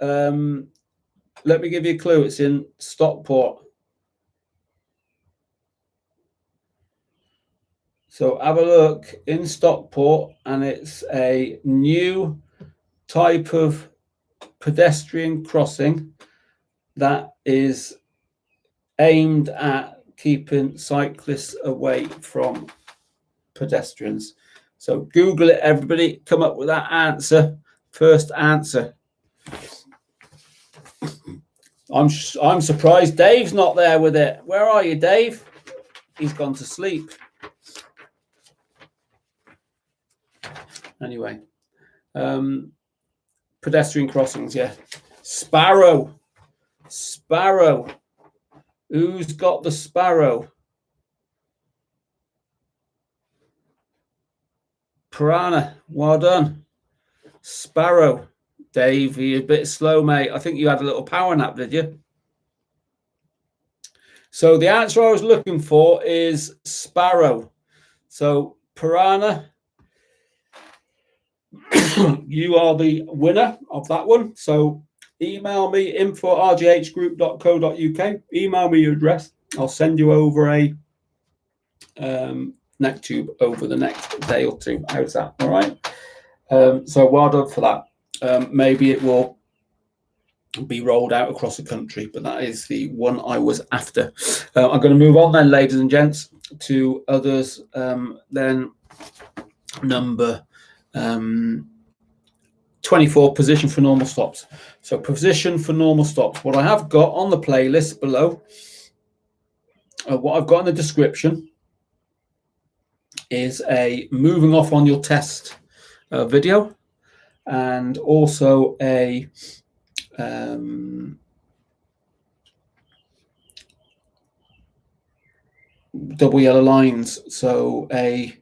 let me give you a clue. It's in Stockport. So have a look in Stockport, and it's a new type of pedestrian crossing that is aimed at keeping cyclists away from pedestrians. So Google it, everybody. Come up with that answer. First answer. I'm surprised Dave's not there with it. Where are you, Dave? He's gone to sleep. Anyway, pedestrian crossings, yeah. Sparrow. Who's got the sparrow? Piranha, well done. Sparrow. Dave, you're a bit slow, mate. I think you had a little power nap, did you? So the answer I was looking for is sparrow. So piranha, you are the winner of that one. So email me, info@rghgroup.co.uk. Email me your address. I'll send you over a neck tube over the next day or two. How's that? All right. So well done for that. Maybe it will be rolled out across the country, but that is the one I was after. I'm going to move on then, ladies and gents, to others. Then number 24, position for normal stops. So position for normal stops. What I have got on the playlist below, what I've got in the description, is a moving off on your test video, and also a double yellow lines. So a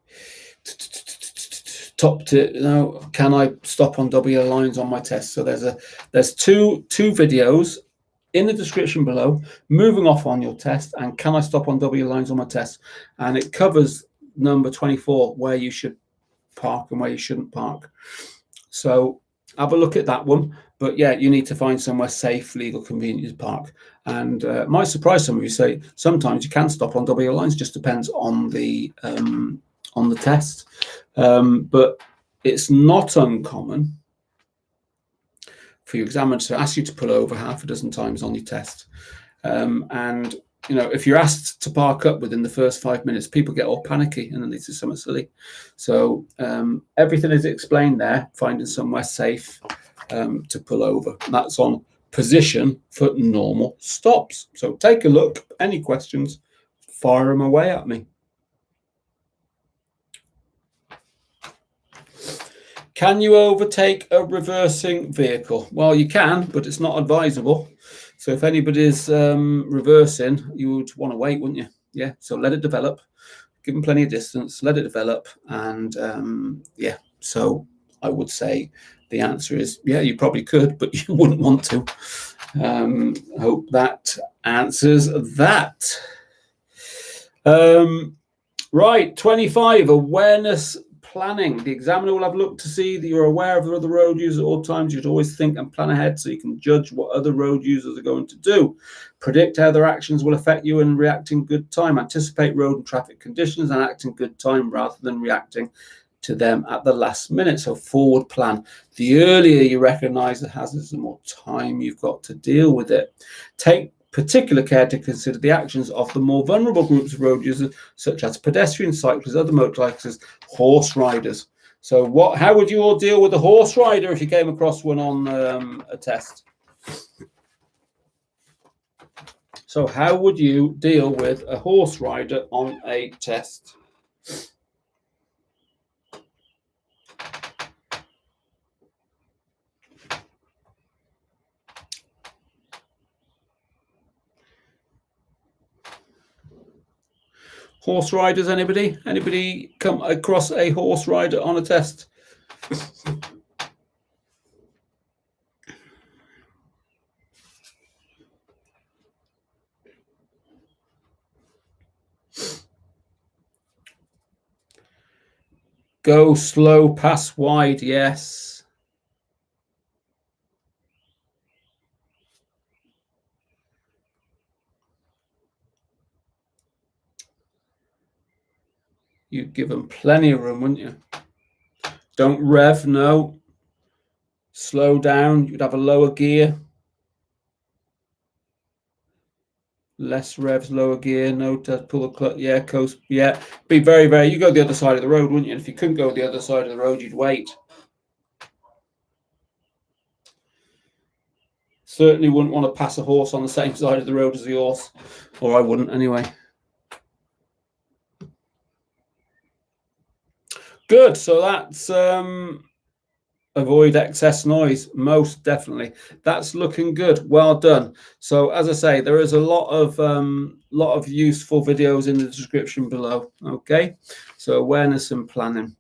top to, you know, can I stop on double yellow lines on my test? So there's two videos in the description below, moving off on your test, and can I stop on double yellow lines on my test? And it covers number 24, where you should park and where you shouldn't park. So have a look at that one. But yeah, you need to find somewhere safe, legal, convenient to park. And might surprise some of you, say sometimes you can stop on double lines, just depends on the test. But it's not uncommon for your examiner to ask you to pull over half a dozen times on your test. And if you're asked to park up within the first 5 minutes, people get all panicky and then they do something silly. So everything is explained there, finding somewhere safe to pull over. And that's on position for normal stops. So take a look. Any questions, fire them away at me. Can you overtake a reversing vehicle? Well, you can, but it's not advisable. So if anybody's reversing, you would want to wait, wouldn't you? Yeah, so let it develop. Give them plenty of distance, let it develop. And yeah, so I would say the answer is, yeah, you probably could, but you wouldn't want to. Hope that answers that. Right, 25, awareness planning. The examiner will have looked to see that you're aware of the other road users at all times. You'd always think and plan ahead so you can judge what other road users are going to do. Predict how their actions will affect you and react in good time. Anticipate road and traffic conditions and act in good time rather than reacting to them at the last minute. So forward plan. The earlier you recognize the hazards, the more time you've got to deal with it. Take particular care to consider the actions of the more vulnerable groups of road users, such as pedestrians, cyclists, other motorbikers, horse riders. So how would you all deal with a horse rider if you came across one on a test? So how would you deal with a horse rider on a test? Horse riders, anybody? Anybody come across a horse rider on a test? Go slow, pass wide, yes. You'd give them plenty of room, wouldn't you? Don't rev, no. Slow down, you'd have a lower gear. Less revs, lower gear, no to pull the clutch, yeah, coast, yeah. Be very, very, you go the other side of the road, wouldn't you? And if you couldn't go the other side of the road, you'd wait. Certainly wouldn't want to pass a horse on the same side of the road as the horse, or I wouldn't anyway. Good, so that's avoid excess noise, most definitely. That's looking good. Well done. So as I say, there is a lot of useful videos in the description below. Okay, so awareness and planning.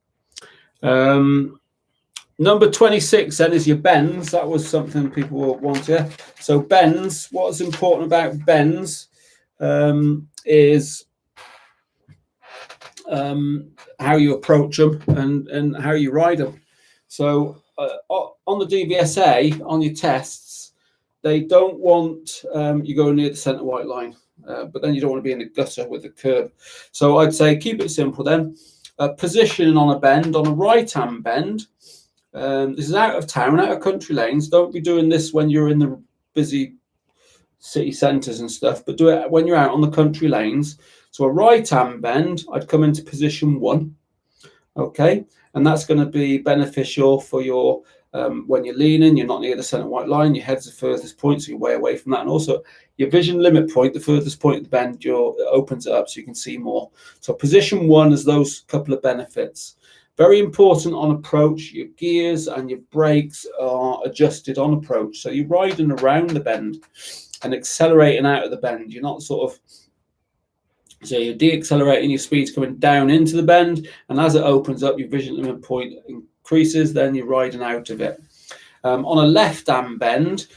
Number 26 then is your bends. That was something people will want, yeah. So bends, what's important about bends is how you approach them and how you ride them. So on the DVSA, on your tests, they don't want you going near the centre white line, but then you don't want to be in the gutter with the curb. So I'd say keep it simple then. Positioning on a bend, on a right-hand bend. This is out of town, out of country lanes. Don't be doing this when you're in the busy city centres and stuff, but do it when you're out on the country lanes. So a right-hand bend, I'd come into position 1, okay? And that's going to be beneficial for your, when you're leaning, you're not near the centre white line, your head's the furthest point, so you're way away from that. And also your vision limit point, the furthest point of the bend, it opens it up so you can see more. So position 1 is those couple of benefits. Very important on approach, your gears and your brakes are adjusted on approach. So you're riding around the bend and accelerating out of the bend. You're not sort of, so you're deaccelerating, your speed's coming down into the bend, and as it opens up, your vision limit point increases, then you're riding out of it. On a left-hand bend,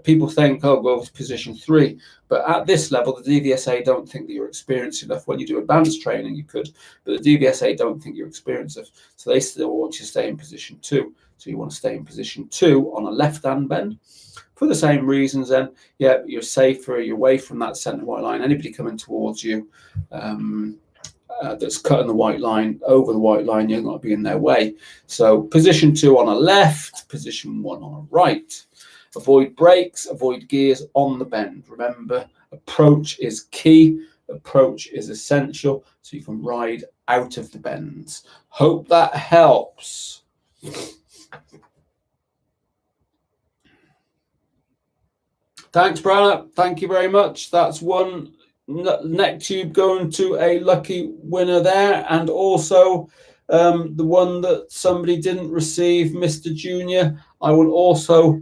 people think, oh, go to position 3. But at this level, the DVSA don't think that you're experienced enough. When you do advanced training, you could, but the DVSA don't think you're experienced enough. So they still want you to stay in position 2. So you want to stay in position 2 on a left-hand bend. For the same reasons, then, yeah, you're safer, you're away from that centre white line. Anybody coming towards you that's cutting the white line, over the white line, you're not be in their way. So position 2 on a left, position 1 on a right. Avoid brakes, avoid gears on the bend. Remember, approach is key. Approach is essential so you can ride out of the bends. Hope that helps. Thanks, Brian. Thank you very much. That's one neck tube going to a lucky winner there. And also the one that somebody didn't receive, Mr. Junior, I will also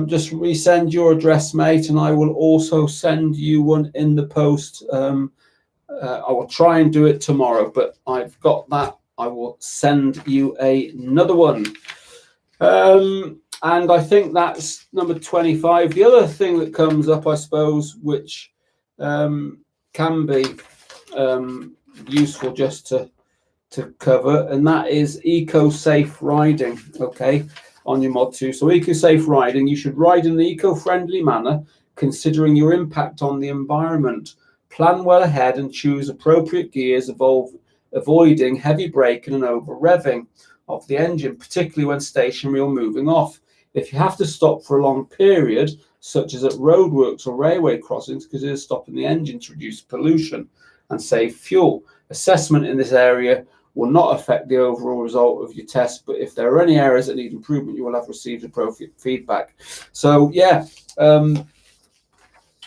just resend your address, mate, and I will also send you one in the post. I will try and do it tomorrow, but I've got that. I will send you another one. And I think that's number 25. The other thing that comes up, I suppose, which can be useful just to cover, and that is eco-safe riding, okay, on your Mod 2. So eco-safe riding, you should ride in an eco-friendly manner, considering your impact on the environment. Plan well ahead and choose appropriate gears, avoiding heavy braking and over-revving of the engine, particularly when stationary or moving off. If you have to stop for a long period, such as at roadworks or railway crossings, consider stopping the engine to reduce pollution and save fuel. Assessment in this area will not affect the overall result of your test, but if there are any areas that need improvement, you will have received appropriate feedback. So yeah,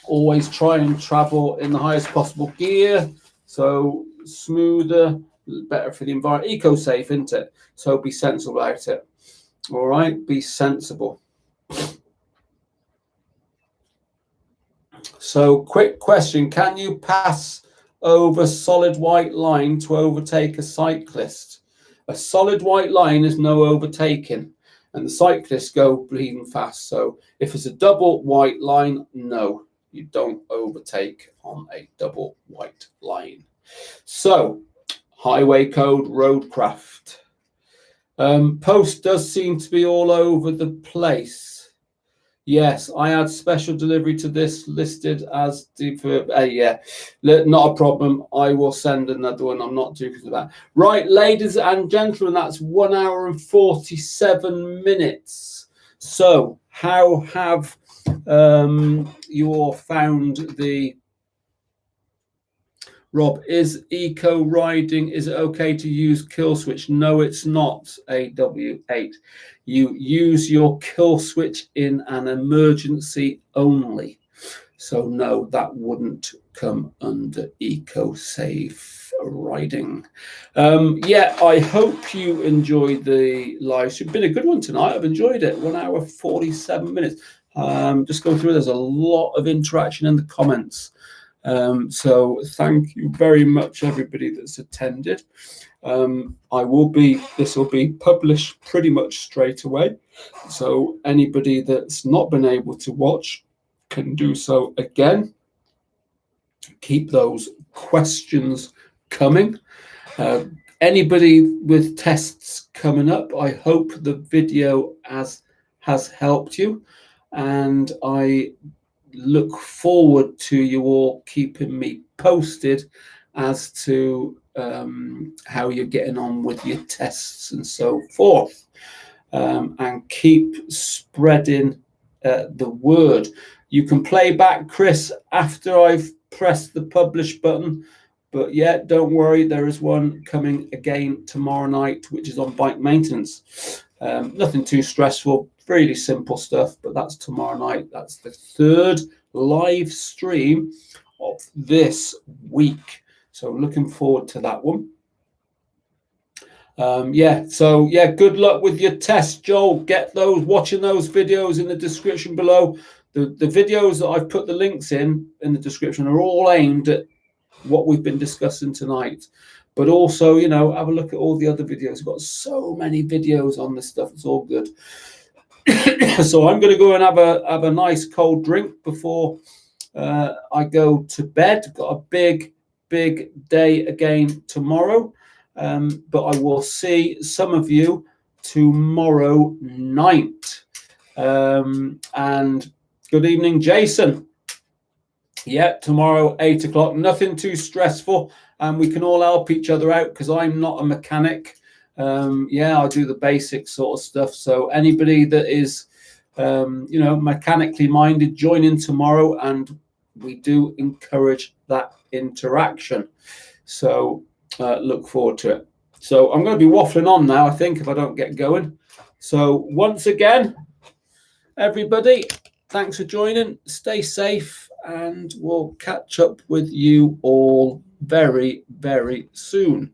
always try and travel in the highest possible gear, so smoother, better for the environment. Eco-safe, isn't it? So be sensible about it. All right, be sensible. So quick question, can you pass over solid white line to overtake a cyclist? A solid white line is no overtaking, and the cyclists go bleeding fast. So if it's a double white line, no, you don't overtake on a double white line. So highway code, roadcraft. Post does seem to be all over the place. Yes, I had special delivery to this listed as yeah, not a problem. I will send another one. I'm not doing that. Right, ladies and gentlemen, that's 1 hour and 47 minutes. So how have you all found the Rob, is eco riding, is it okay to use kill switch? No, it's not, AW8. You use your kill switch in an emergency only. So no, that wouldn't come under eco-safe riding. Yeah, I hope you enjoyed the live stream. It's been a good one tonight. I've enjoyed it. 1 hour, 47 minutes. Just going through, there's a lot of interaction in the comments. So thank you very much, everybody that's attended. This will be published pretty much straight away. So anybody that's not been able to watch can do so again. Keep those questions coming. Anybody with tests coming up, I hope the video has helped you, and I look forward to you all keeping me posted as to how you're getting on with your tests and so forth, and keep spreading the word. You can play back, Chris, after I've pressed the publish button, but yeah, don't worry, there is one coming again tomorrow night, which is on bike maintenance. Nothing too stressful, really simple stuff, but that's tomorrow night. That's the 3rd live stream of this week, so looking forward to that one. Yeah, so yeah, good luck with your test, Joel. Get those, watching those videos in the description below. The videos that I've put the links in the description are all aimed at what we've been discussing tonight, but also, you know, have a look at all the other videos. We've got so many videos on this stuff. It's all good. So I'm going to go and have a nice cold drink before I go to bed. Got a big day again tomorrow, but I will see some of you tomorrow night. And good evening, Jason. Yeah, tomorrow 8 o'clock. Nothing too stressful, and we can all help each other out because I'm not a mechanic. Yeah, I do the basic sort of stuff. So anybody that is, mechanically minded, join in tomorrow, and we do encourage that interaction. So look forward to it. So I'm going to be waffling on now, I think, if I don't get going. So once again, everybody, thanks for joining. Stay safe, and we'll catch up with you all very, very soon.